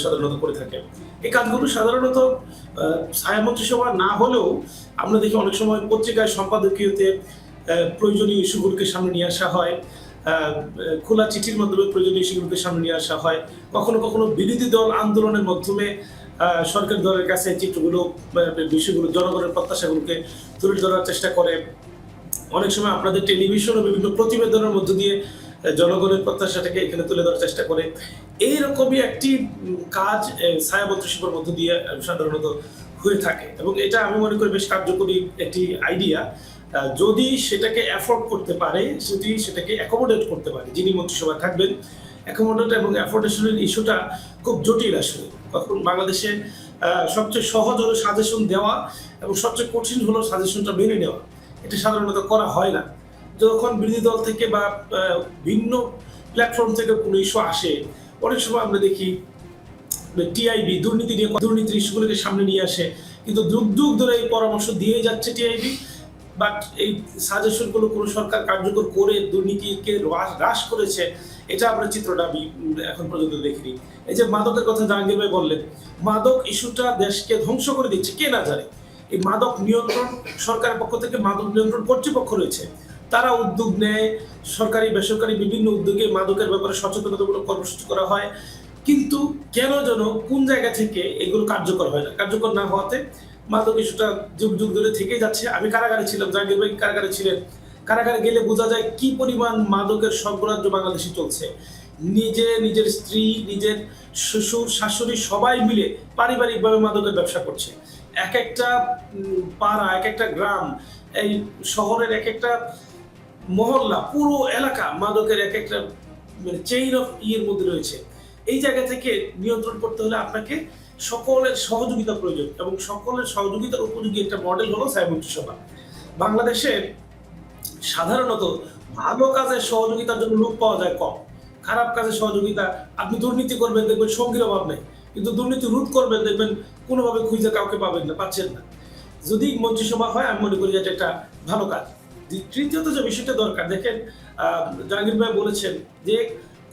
সাধারণত করে থাকে। এই কাজগুলো সাধারণত ছায়া মন্ত্রিসভা না হলেও আমরা দেখি অনেক সময় পত্রিকায় সম্পাদকীয়তে প্রয়োজনীয় ইস্যুগুলোকে সামনে নিয়ে আসা হয়, খোলা চিঠির মাধ্যমে প্রয়োজনীয় ইস্যুগুলোকে সামনে নিয়ে আসা হয়, কখনো কখনো বিরোধী দল আন্দোলনের মাধ্যমে সরকার দলের কাছে চিত্রগুলো বিষয়গুলো জনগণের প্রত্যাশাগুলোকে তুলে ধরার চেষ্টা করে। অনেক সময় আপনাদের টেলিভিশন ও বিভিন্ন প্রতিবেদনের মধ্য দিয়ে জনগণের প্রত্যাশাটাকে এখানে তুলে ধরার চেষ্টা করে। এইরকমই একটি কাজ ছায়া মন্ত্রিসভার মধ্য দিয়ে সাধারণত হয়ে থাকে এবং এটা আমি মনে করি বেশ কার্যকরী একটি আইডিয়া। যদি সেটাকে অ্যাফোর্ড করতে পারে, যদি সেটাকে অ্যাকোমোডেট করতে পারে যিনি মন্ত্রিসভায় থাকবেন। অ্যাকোমোডেট এবং অ্যাফোর্ডেশনের ইস্যুটা খুব জটিল আসলে। তখন বাংলাদেশে সবচেয়ে সহজ হলো সাজেশন দেওয়া এবং সবচেয়ে কঠিন হলো সাজেশনটা মেনে নেওয়া। এটা সাধারণত করা হয় না। যখন বিরোধী দল থেকে বা ভিন্ন প্ল্যাটফর্ম থেকে কোনো ইস্যু আসে, অনেক সময় আমরা দেখি টিআইবি দুর্নীতির ইস্যুগুলোকে সামনে নিয়ে আসে, কিন্তু যুগ যুগ ধরে এই পরামর্শ দিয়ে যাচ্ছে টিআইবি, বাট এই সাজেশনগুলো কোনো সরকার কার্যকর করে দুর্নীতিকে হ্রাস করেছে এটা আমরা চিত্রটা আমি এখন পর্যন্ত দেখিনি। এই যে মাদকের কথা জাহাঙ্গীর ভাই বললেন, মাদক ইস্যুটা দেশকে ধ্বংস করে দিচ্ছে, কে না জানে। এই মাদক নিয়ন্ত্রণ সরকারের পক্ষ থেকে মাদক নিয়ন্ত্রণ কর্তৃপক্ষ রয়েছে, তারা উদ্যোগ নেয়, সরকারি বেসরকারি বিভিন্ন উদ্যোগে মাদকের ব্যাপারে সচেতনতামূলক কর্মসূচি করা হয়, কিন্তু কেন যেন কোন জায়গা থেকে এগুলো কার্যকর হয় না। কার্যকর না হওয়াতে মাদক ইস্যুটা যুগ যুগ ধরে থেকে যাচ্ছে। আমি কারাগারে ছিলাম, জাহাঙ্গীর ভাই কারাগারে ছিলেন, কারাগারে গেলে বোঝা যায় কি পরিমাণ মাদকের সরবরাহ বাংলাদেশে চলছে। নিজের স্ত্রী, নিজের শ্বশুর শাশুড়ি সবাই মিলে পারিবারিকভাবে মাদকের ব্যবসা করছে। এক একটা পাড়া, এক একটা গ্রাম, এই শহরের এক একটা মহল্লা, পুরো এলাকা মাদকের এক একটা চেইন অফ ইয়ের মধ্যে রয়েছে। এই জায়গা থেকে নিয়ন্ত্রণ করতে হলে আপনাকে সকলের সহযোগিতা প্রয়োজন এবং সকলের সহযোগিতার উপযোগী একটা মডেল হলো ছায়া মন্ত্রিসভা। বাংলাদেশে সাধারণত ভালো কাজের সহযোগিতার জন্য লোক পাওয়া যায় কম, খারাপ কাজের সহযোগিতা, আপনি দুর্নীতি করবেন দেখবেন সঙ্গীর অভাব নেই, কিন্তু দুর্নীতি রোধ করবেন দেখবেন কোনোভাবে খুঁজে কাউকে পাচ্ছেন না। যদি মন্ত্রিসভা হয় আমি মনে করি যে এটা একটা ভালো কাজ। তৃতীয়ত যে বিষয়টা দরকার, দেখেন জাহাঙ্গীর ভাই বলেছেন যে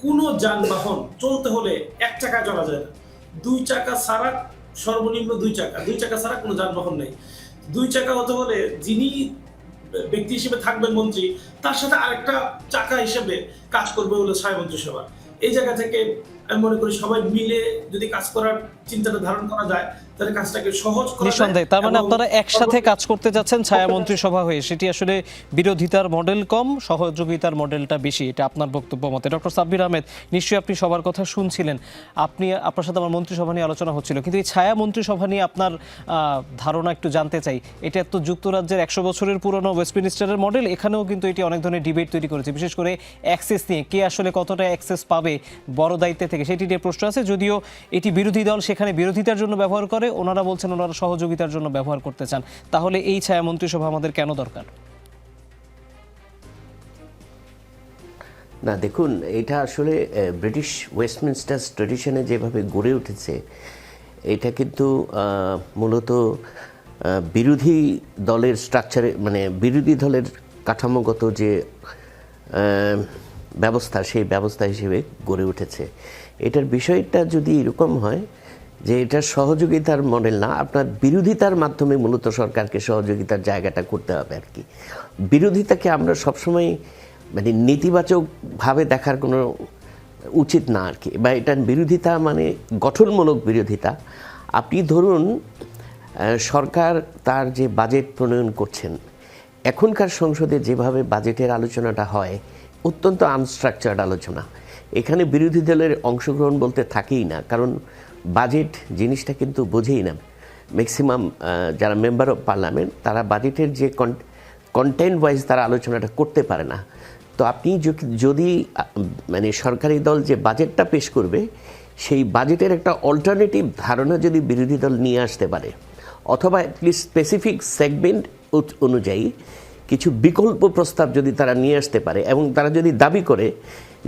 কোনো যানবাহন চলতে হলে 1 চাকায় চলা যায় না, 2 চাকা ছাড়া, সর্বনিম্ন 2 চাকা ছাড়া কোনো যানবাহন নেই। 2 চাকা হতে হলে যিনি ব্যক্তি হিসেবে থাকবেন মন্ত্রী, তার সাথে আরেকটা চাকা হিসেবে কাজ করবে হলো ছায়া মন্ত্রিসভা। এই জায়গা থেকে আমি মনে করি সবাই মিলে যদি কাজ করার চিন্তাটা ধারণ করা যায় তাহলে কাজটাকে সহজ করা যায়। নিঃসন্দেহে তার মানে এবং আপনারা একসাথে কাজ করতে যাচ্ছেন ছায়া মন্ত্রিসভা হয়ে, সেটি আসলে বিরোধিতার মডেল কম, সহযোগিতার মডেলটা বেশি, এটা আপনার বক্তব্য মতে। ডক্টর সাব্বির আহমেদ, নিশ্চয়ই আপনি সবার কথা শুনছিলেন, আপনার সাথে আমার মন্ত্রিসভা নিয়ে আলোচনা হচ্ছিল, কিন্তু এই ছায়া মন্ত্রিসভা নিয়ে আপনার ধারণা একটু জানতে চাই। এটা তো যুক্তরাজ্যের 100 বছরের পুরনো ওয়েস্টমিনিস্টারের মডেল, এখানেও কিন্তু এটি অনেক ধরনের ডিবেট তৈরি করেছে, বিশেষ করে অ্যাক্সেস নিয়ে, কে আসলে কতটা অ্যাক্সেস পাবে বড় দায়িত্বে থেকে, সেটি নিয়ে প্রশ্ন আছে। যদিও এটি বিরোধী দল সেখানে বিরোধিতার জন্য ব্যবহার করে, ওনারা বলছেন ওনারা সহযোগিতার জন্য ব্যবহার করতে চান। তাহলে এই ছায়া মন্ত্রিসভা আমাদের কেন দরকার? না দেখুন, এটা আসলে ব্রিটিশ ওয়েস্টমিনস্টার ট্রেডিশনে যেভাবে গড়ে উঠেছে, এটা কিন্তু মূলত বিরোধী দলের স্ট্রাকচারে, মানে বিরোধী দলের কাঠামোগত যে ব্যবস্থা, সেই ব্যবস্থা হিসেবে গড়ে উঠেছে। এটার বিষয়টা যদি এরকম হয় যে এটা সহযোগিতার মডেল না, আপনার বিরোধিতার মাধ্যমে মূলত সরকারকে সহযোগিতার জায়গাটা করতে হবে আর কি। বিরোধিতাকে আমরা সবসময় মানে নেতিবাচকভাবে দেখার কোনো উচিত না আর কি, বা এটার বিরোধিতা মানে গঠনমূলক বিরোধিতা। আপনি ধরুন সরকার তার যে বাজেট প্রণয়ন করছেন, এখনকার সংসদে যেভাবে বাজেটের আলোচনাটা হয় অত্যন্ত আনস্ট্রাকচার্ড আলোচনা, এখানে বিরোধী দলের অংশগ্রহণ বলতে থাকেই না, কারণ বাজেট জিনিসটা কিন্তু বোঝেই না। ম্যাক্সিমাম যারা মেম্বার অফ পার্লামেন্ট তারা বাজেটের যে কন্টেন্ট ওয়াইজ তারা আলোচনাটা করতে পারে না। তো আপনি যদি মানে সরকারি দল যে বাজেটটা পেশ করবে, সেই বাজেটের একটা অল্টারনেটিভ ধারণা যদি বিরোধী দল নিয়ে আসতে পারে, অথবা অ্যাটলিস্ট স্পেসিফিক সেগমেন্ট অনুযায়ী কিছু বিকল্প প্রস্তাব যদি তারা নিয়ে আসতে পারে, এবং তারা যদি দাবি করে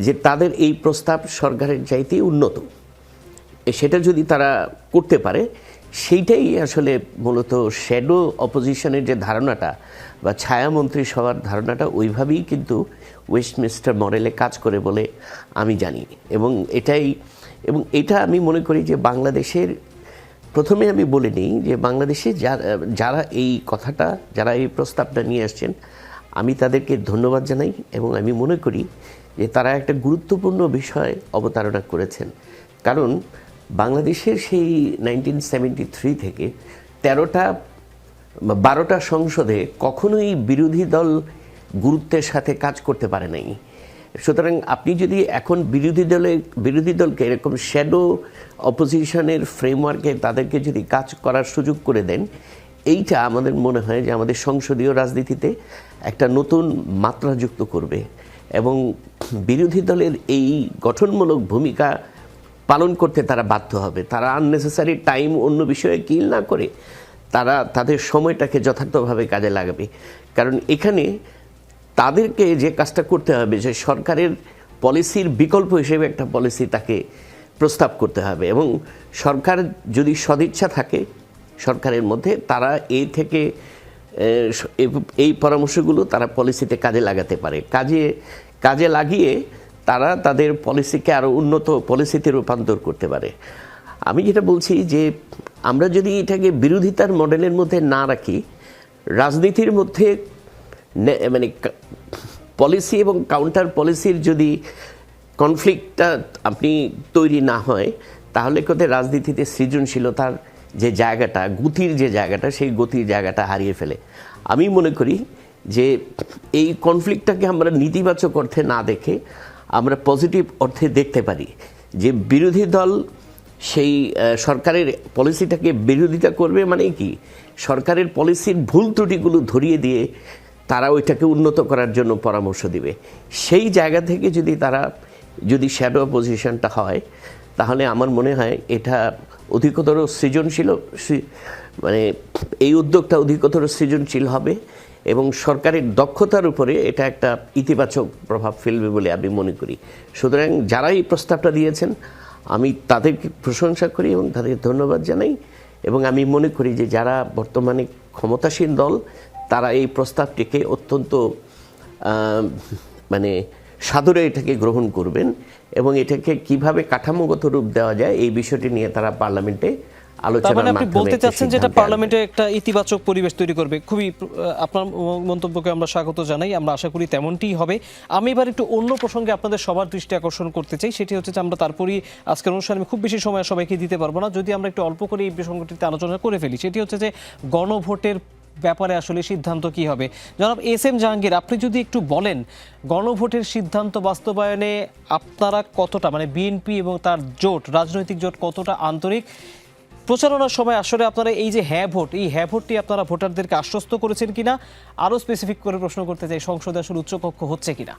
যে তাদের এই প্রস্তাব সরকারের চাইতেই উন্নত, সেটা যদি তারা করতে পারে, সেইটাই আসলে মূলত শ্যাডো অপোজিশনের যে ধারণাটা বা ছায়ামন্ত্রী সভার ধারণাটা, ওইভাবেই কিন্তু ওয়েস্টমিনস্টার মডেলে কাজ করে বলে আমি জানি। এবং এটা আমি মনে করি যে বাংলাদেশের, প্রথমে আমি বলে নিই যে বাংলাদেশে যারা এই কথাটা, যারা এই প্রস্তাবটা নিয়ে আসছেন, আমি তাদেরকে ধন্যবাদ জানাই, এবং আমি মনে করি যে তারা একটা গুরুত্বপূর্ণ বিষয় অবতারণা করেছেন। কারণ বাংলাদেশের সেই 1973 থেকে 12টা সংসদে কখনোই বিরোধী দল গুরুত্বের সাথে কাজ করতে পারে নাই। সুতরাং আপনি যদি এখন বিরোধী দলকে এরকম শ্যাডো অপোজিশনের ফ্রেমওয়ার্কে তাদেরকে যদি কাজ করার সুযোগ করে দেন, এইটা আমাদের মনে হয় যে আমাদের সংসদীয় রাজনীতিতে একটা নতুন মাত্রা যুক্ত করবে, এবং বিরোধী দলের এই গঠনমূলক ভূমিকা পালন করতে তারা বাধ্য হবে। তারা আননেসেসারি টাইম অন্য বিষয়ে কিল না করে তারা তাদের সময়টাকে যথার্থভাবে কাজে লাগাবে। কারণ এখানে তাদেরকে যে কাজটা করতে হবে, যে সরকারের পলিসির বিকল্প হিসেবে একটা পলিসি তাকে প্রস্তাব করতে হবে, এবং সরকার যদি সদিচ্ছা থাকে সরকারের মধ্যে, তারা এই পরামর্শগুলো তারা পলিসিতে কাজে লাগাতে পারে। কাজে লাগিয়ে তারা তাদের পলিসিকে আরও উন্নত পলিসিতে রূপান্তর করতে পারে। আমি যেটা বলছি যে আমরা যদি এটাকে বিরোধিতার মডেলের মধ্যে না রাখি, রাজনীতির মধ্যে মানে পলিসি এবং কাউন্টার পলিসির যদি কনফ্লিক্টটা আপনি তৈরি না হয়, তাহলে কোথায় রাজনীতিতে সৃজনশীলতার যে জায়গাটা, গতির যে জায়গাটা, সেই গতির জায়গাটা হারিয়ে ফেলে। আমি মনে করি যে এই কনফ্লিক্টটাকে আমরা নেতিবাচক অর্থে না দেখে আমরা পজিটিভ অর্থে দেখতে পারি, যে বিরোধী দল সেই সরকারের পলিসিটাকে বিরোধিতা করবে, মানে কি সরকারের পলিসির ভুল ত্রুটিগুলো ধরিয়ে দিয়ে তারা ওইটাকে উন্নত করার জন্য পরামর্শ দিবে। সেই জায়গা থেকে যদি শ্যাডো অপোজিশনটা হয়, তাহলে আমার মনে হয় এটা অধিকতর সৃজনশীল, মানে এই উদ্যোগটা অধিকতর সৃজনশীল হবে, এবং সরকারের দক্ষতার উপরে এটা একটা ইতিবাচক প্রভাব ফেলবে বলে আমি মনে করি। সুতরাং যারা এই প্রস্তাবটা দিয়েছেন, আমি তাদেরকে প্রশংসা করি এবং তাদের ধন্যবাদ জানাই, এবং আমি মনে করি যে যারা বর্তমানে ক্ষমতাসীন দল, তারা এই প্রস্তাবটিকে অত্যন্ত মানে সাদরে এটাকে গ্রহণ করবেন, এবং এটাকে কিভাবে কাঠামোগত রূপ দেওয়া যায় এই বিষয়টি নিয়ে তারা পার্লামেন্টে তার মানে আলোচনার আপনি মাধ্যমে বলতে একটা চাচ্ছেন যেটা সিদ্ধান্তে পার্লামেন্টে একটা ইতিবাচক পরিবেশ তৈরি করবে। খুবই আপনার মন্তব্যকে আমরা স্বাগত জানাই, আমরা আশা করি তেমনটিই হবে। আমি এবার একটু অন্য প্রসঙ্গে আপনাদের সবার দৃষ্টি আকর্ষণ করতে চাই, সেটি হচ্ছে যে আমরা তারপরই আজকের অনুষ্ঠানে আমি খুব বেশি সময় সবাইকে দিতে পারবো না, যদি আমরা একটু অল্প করে এই প্রসঙ্গটিতে আলোচনা করে ফেলি। সেটি হচ্ছে যে গণভোটের ব্যাপারে আসলে সিদ্ধান্ত কি হবে। জনাব এস এম জাহাঙ্গীর, আপনি যদি একটু বলেন গণভোটের সিদ্ধান্ত বাস্তবায়নে আপনারা কতটা, মানে বিএনপি এবং তার জোট, রাজনৈতিক জোট কতটা আন্তরিক? প্রচারণার সময় আসলে আপনারা এই যে হ্যাঁ ভোট, এই হ্যাঁ ভোটটি আপনারা ভোটারদেরকে আশ্বস্ত করেছেন কিনা? আরও স্পেসিফিক করে প্রশ্ন করতে চাই, সংসদে আসলে উচ্চকক্ষ হচ্ছে কিনা?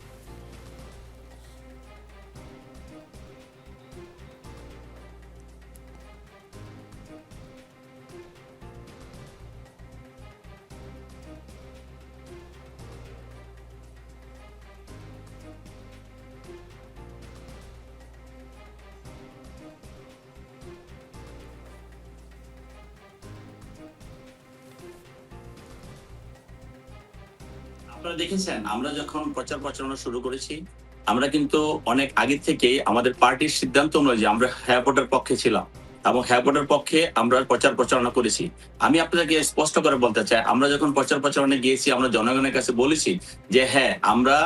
আপনারা দেখেছেন আমরা যখন প্রচার প্রচারণা শুরু করেছি, আমরা কিন্তু অনেক আগে থেকেই আমাদের পার্টির সিদ্ধান্ত অনুযায়ী আমরা হ্যাঁ ভোটের পক্ষে ছিলাম এবং হ্যাঁ ভোটের পক্ষে আমরা প্রচার প্রচারণা করেছি। আমি আপনাদেরকে স্পষ্ট করে বলতে চাই, আমরা যখন প্রচার প্রচারণায় গিয়েছি আমরা জনগণের কাছে বলেছি যে হ্যাঁ, আমরা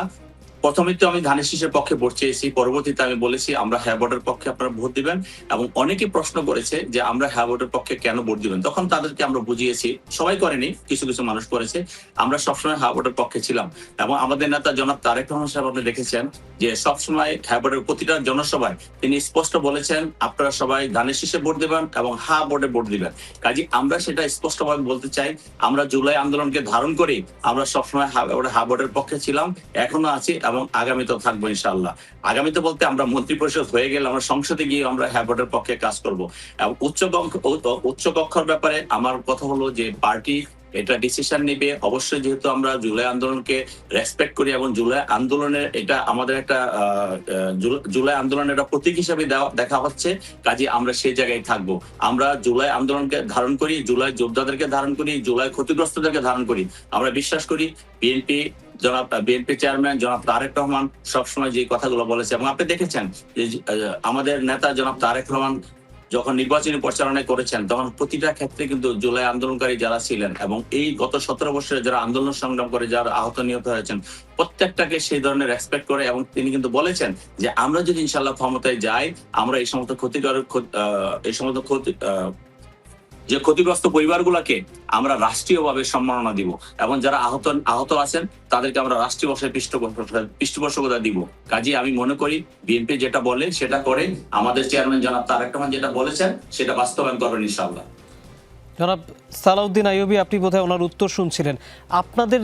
প্রথমে তো আমি ধানের শীষের পক্ষে ভোট চেয়েছি, পরবর্তীতে আমি বলেছি আমরা হ্যাঁ ভোটের পক্ষে আপনারা ভোট দিবেন। এবং অনেকে প্রশ্ন করেছে যে আমরা হ্যাঁ ভোটের পক্ষে কেন ভোট দিবেন, তখন তাদেরকে আমরা বুঝিয়েছি, সবাই করেনি, কিছু কিছু মানুষ করেছে, আমরা সবসময় হ্যাঁ ভোটের পক্ষে ছিলাম। এবং আমাদের নেতা জনাব তারেক রহমান সাহেব আপনি দেখেছেন যে সবসময় হ্যাঁ ভোটের প্রতিটা জনসভায় তিনি স্পষ্ট বলেছেন আপনারা সবাই ধানের শীষে ভোট দেবেন এবং হ্যাঁ ভোটে ভোট দিবেন। কাজে আমরা সেটা স্পষ্টভাবে বলতে চাই, আমরা জুলাই আন্দোলনকে ধারণ করি আমরা সবসময় হ্যাঁ ভোটের পক্ষে ছিলাম, এখনো আছি এবং আগামীতেও থাকবো ইনশাআল্লাহ। আগামীতে বলতে আমরা মন্ত্রী পরিষদ হয়ে গেলে আমরা সংসদে গিয়ে আমরা হ্যাঁ ভোটের পক্ষে কাজ করব। এবং উচ্চ কক্ষর ব্যাপারে আমার কথা হলো যে পার্টি এটা ডিসিশন নিবে অবশ্যই, যেহেতু আমরা জুলাই আন্দোলনকে রেসপেক্ট করি এবং জুলাই আন্দোলনের এটা আমাদের একটা জুলাই আন্দোলনের একটা প্রতীক হিসাবে দেখা হচ্ছে, কাজে আমরা সেই জায়গায় থাকবো। আমরা জুলাই আন্দোলনকে ধারণ করি, জুলাই যোদ্ধাদেরকে ধারণ করি, জুলাই ক্ষতিগ্রস্তদেরকে ধারণ করি। আমরা বিশ্বাস করি বিএনপি চেয়ারম্যান জনাব তারেক রহমান সবসময় যে কথাগুলো বলেছে, এবং আপনি দেখেছেন যে আমাদের নেতা জনাব তারেক রহমান যখন নির্বাচনী প্রচারণা করেছেন তখন প্রতিটা ক্ষেত্রে কিন্তু জুলাই আন্দোলনকারী যারা ছিলেন এবং এই গত 17 বছরে যারা আন্দোলন সংগ্রাম করে যারা আহত নিহত হয়েছেন প্রত্যেকটাকে সেই ধরনের রেসপেক্ট করে, এবং তিনি কিন্তু বলেছেন যে আমরা যদি ইনশাআল্লাহ ক্ষমতায় যাই আমরা এই সমস্ত যে ক্ষতিগ্রস্ত পরিবারগুলোকে আমরা রাষ্ট্রীয়ভাবে সম্মাননা দিব এবং যারা আহত আছেন তাদেরকে আমরা রাষ্ট্রীয় ভাষায় পৃষ্ঠপোষকতা দিব। কাজে আমি মনে করি বিএনপি যেটা বলে সেটা করে, আমাদের চেয়ারম্যান জনাব তারেক রহমান যেটা বলেছেন সেটা বাস্তবায়ন করবেন ইনশাআল্লাহ। জনাব সালাউদ্দিন আইয়ুবী, আপনি বোধহয় ওনার উত্তর শুনছিলেন। আপনাদের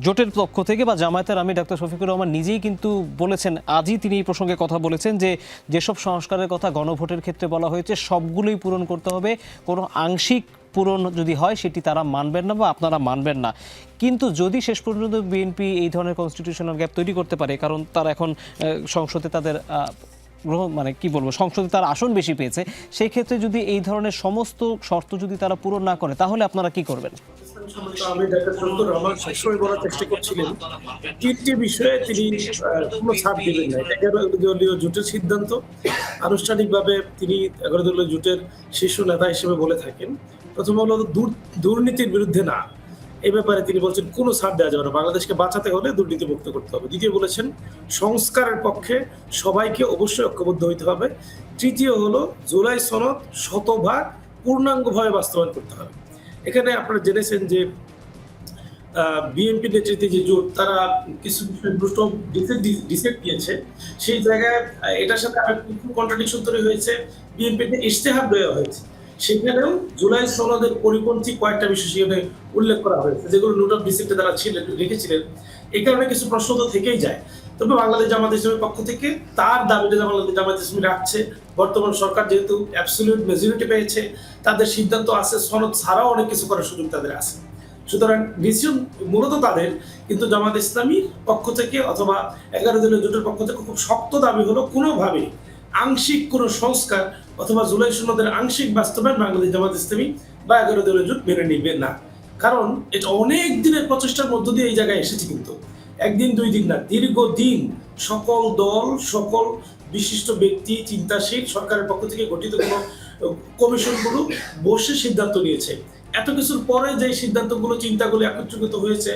জোটের পক্ষ থেকে বা জামায়াতের আমি ডাক্তার শফিকুর রহমান নিজেই কিন্তু বলেছেন, আজই তিনি এই প্রসঙ্গে কথা বলেছেন যে যেসব সংস্কারের কথা গণভোটের ক্ষেত্রে বলা হয়েছে সবগুলোই পূরণ করতে হবে, কোনো আংশিক পূরণ যদি হয় সেটি তারা মানবেন না বা আপনারা মানবেন না। কিন্তু যদি শেষ পর্যন্ত বিএনপি এই ধরনের কনস্টিটিউশনাল গ্যাপ তৈরি করতে পারে, কারণ তারা এখন সংসদে তাদের মানে কি বলবো, সংসদে তার আসন বেশি পেয়েছে, সেই ক্ষেত্রে যদি এই ধরনের সমস্ত শর্ত যদি তারা পূরণ না করে তাহলে আপনারা কি করবেন? আমি ডাক্তার শফিকুর রহমান সবসময় বলার চেষ্টা করছিলেন তিনটি বিষয়ে তিনি কোনো ছাড় দেবেন না। 11 দলীয় জোটের সিদ্ধান্ত, আনুষ্ঠানিকভাবে তিনি 11 দলীয় জোটের শীর্ষ নেতা হিসেবে বলে থাকেন। প্রথম হলো দুর্নীতির বিরুদ্ধে না, এই ব্যাপারে তিনি বলছেন কোনো ছাড় দেওয়া যাবে না, বাংলাদেশকে বাঁচাতে হলে দুর্নীতি মুক্ত করতে হবে। দ্বিতীয় বলেছেন সংস্কারের পক্ষে সবাইকে অবশ্যই ঐক্যবদ্ধ হইতে হবে। তৃতীয় হলো জুলাই সনদ শতভাগ পূর্ণাঙ্গভাবে বাস্তবায়ন করতে হবে। এখানে আপনারা জেনেছেন যে বিএনপি নেতৃত্বে যে জোট তারা কিছু ডিসেট দিয়েছে, সেই জায়গায় এটার সাথে কন্ট্রাডিকশন তৈরি হয়েছে। বিএনপিতে ইশতেহার দেওয়া হয়েছে, সেখানেও জুলাই সনদের পরিপন্থী কয়েকটা বিষয় সেখানে উল্লেখ করা হয়েছে, যেগুলো নোট অফ ডিসেন্টে তারা রেখেছিলেন। এই কারণে কিছু প্রশ্ন তো থেকেই যায়। তবে বাংলাদেশ জামায়াত ইসলামীর পক্ষ থেকে তার দাবিটা বাংলাদেশ জামায়াত ইসলামী রাখছে। বর্তমান সরকার যেহেতু অ্যাবসলিউট মেজরিটি পেয়েছে, তাদের সিদ্ধান্ত আছে, সনদ ছাড়াও অনেক কিছু করার সুযোগ তাদের আছে। সুতরাং ডিসিশন মূলত তাদের, কিন্তু জামায়াত ইসলামীর পক্ষ থেকে অথবা 11 দলীয় জোটের পক্ষ থেকে খুব শক্ত দাবি হলো কোনোভাবে আংশিক কোনো সংস্কার অথবা জুলাই সনদের আংশিক বাস্তবায়ন বাংলাদেশ জামায়াত ইসলামী বা 11 দলীয় জোট মেনে নিবে না। কারণ এটা অনেক দিনের প্রচেষ্টার মধ্য দিয়ে এই জায়গায় এসেছে, কিন্তু একদিন দুই দিন না, দীর্ঘদিন সকল দল সকল বিশিষ্ট ব্যক্তি, চিন্তাশীল, সরকারের পক্ষ থেকে গঠিত কোনো কমিশনগুলো বসে সিদ্ধান্ত নিয়েছে। এত কিছুর পরে যে সিদ্ধান্তগুলো, চিন্তাগুলো একত্রিত হয়েছে,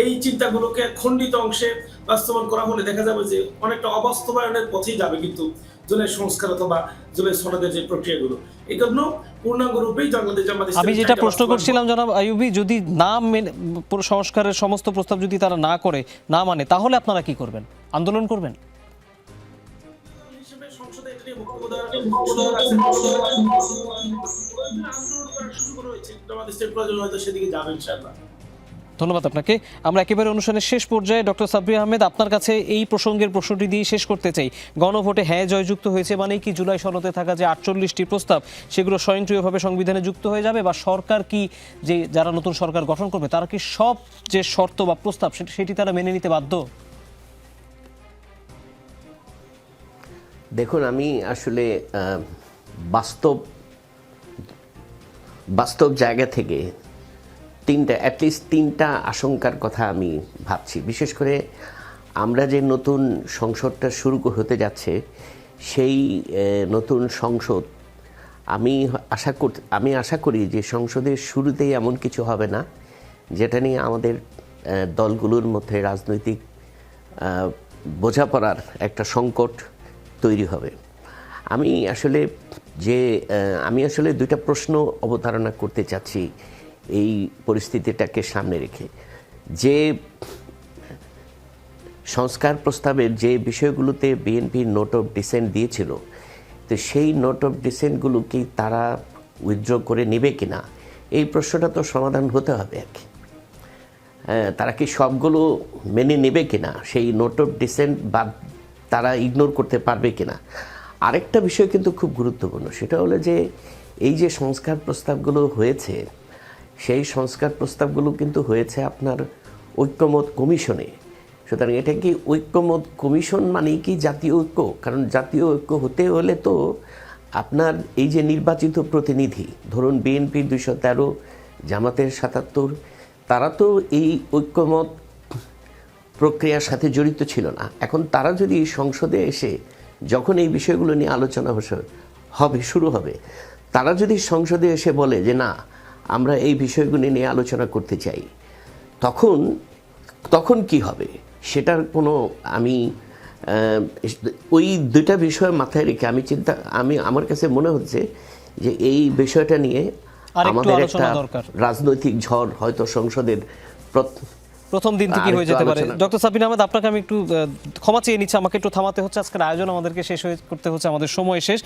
এই চিন্তাগুলোকে খণ্ডিত অংশে বাস্তবায়ন করা হলে দেখা যাবে যে অনেকটা অবাস্তবায়নের পথেই যাবে কিন্তু জুলাই সংস্কার অথবা জুলাই সনদের যে প্রক্রিয়াগুলো। এই জন্য পূর্ণাঙ্গ রূপেই বাংলাদেশ জামাত আমি ইসলামী যেটা প্রশ্ন করছিলাম জনাব আইয়ুবী, যদি না সংস্কারের সমস্ত প্রস্তাব যদি তারা না করে, না মানে, তাহলে আপনারা কি করবেন? আন্দোলন করবেন? হিসেবে সংসদে এটা নিয়ে বক্তব্য দেওয়ার সুযোগ আছে। আন্দোলন করার সুযোগ রয়েছে, জামাত ইসলামী প্রয়োজন হয়তো সেদিকে যাবে ইনশাআল্লাহ। ধন্যবাদ আপনাকে। আমরা একেবারে অনুষ্ঠানের শেষ পর্যায়ে ডক্টর সাব্বির আহমেদ, আপনার কাছে এই প্রসঙ্গের প্রশ্নটি দিয়ে শেষ করতে চাই। গণভোটে হ্যাঁ জয়যুক্ত হয়েছে মানে কি জুলাই সনদে থাকা যে 48টি প্রস্তাব সেগুলো স্বয়ংক্রিয়ভাবে সংবিধানে যুক্ত হয়ে যাবে, বা সরকার কি, যে যারা নতুন সরকার গঠন করবে তারা কি সব যে শর্ত বা প্রস্তাব সেটি তারা মেনে নিতে বাধ্য? দেখুন, আমি আসলে বাস্তব জায়গা থেকে অ্যাটলিস্ট তিনটা আশঙ্কার কথা আমি ভাবছি। বিশেষ করে আমরা যে নতুন সংসদটা শুরু হতে যাচ্ছে, সেই নতুন সংসদ আমি আশা করি যে সংসদের শুরুতেই এমন কিছু হবে না যেটা নিয়ে আমাদের দলগুলোর মধ্যে রাজনৈতিক বোঝাপড়ার একটা সংকট তৈরি হবে। আমি আসলে দুইটা প্রশ্ন অবতারণা করতে চাচ্ছি এই পরিস্থিতিটাকে সামনে রেখে। যে সংস্কার প্রস্তাবের যে বিষয়গুলোতে বিএনপি নোট অফ ডিসেন্ট দিয়েছিল, তো সেই নোট অফ ডিসেন্টগুলো কি তারা উইথড্র করে নেবে কিনা, এই প্রশ্নটা তো সমাধান হতে হবে আর কি। তারা কি সবগুলো মেনে নেবে কিনা, সেই নোট অফ ডিসেন্ট বা তারা ইগনোর করতে পারবে কিনা। আরেকটা বিষয় কিন্তু খুব গুরুত্বপূর্ণ, সেটা হলো যে এই যে সংস্কার প্রস্তাবগুলো হয়েছে, সেই সংস্কার প্রস্তাবগুলো কিন্তু হয়েছে আপনার ঐক্যমত কমিশনে। সুতরাং এটা কি ঐক্যমত কমিশন মানেই কি জাতীয় ঐক্য? কারণ জাতীয় ঐক্য হতে হলে তো আপনার এই যে নির্বাচিত প্রতিনিধি, ধরুন বিএনপির 213, জামাতের 77, তারা তো এই ঐক্যমত প্রক্রিয়ার সাথে জড়িত ছিল না। এখন তারা যদি সংসদে এসে, যখন এই বিষয়গুলো নিয়ে আলোচনা শুরু হবে, তারা যদি সংসদে এসে বলে যে না, আমরা এই বিষয়গুলো নিয়ে আলোচনা করতে চাই, তখন কি হবে সেটার কোনো ওই দুইটা বিষয় মাথায় রেখে আমার কাছে মনে হচ্ছে যে এই বিষয়টা নিয়ে আমাদের একটা রাজনৈতিক ঝড় হয়তো সংসদের প্রথম দিন থেকে হয়ে যেতে পারে। ডক্টর সাব্বির আহমেদ, আপনাকে আমি একটু ক্ষমা চেয়ে নিচ্ছি, আমাকে একটু থামাতে হচ্ছে। আজকের আয়োজন আমাদেরকে শেষ করতে হচ্ছে, আমাদের সময় শেষ।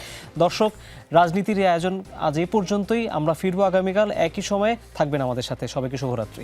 দর্শক, রাজনীতির আয়োজন আজ এই পর্যন্তই। আমরা ফিরবো আগামীকাল একই সময়ে। থাকবেন আমাদের সাথে। সবাইকে শুভরাত্রি।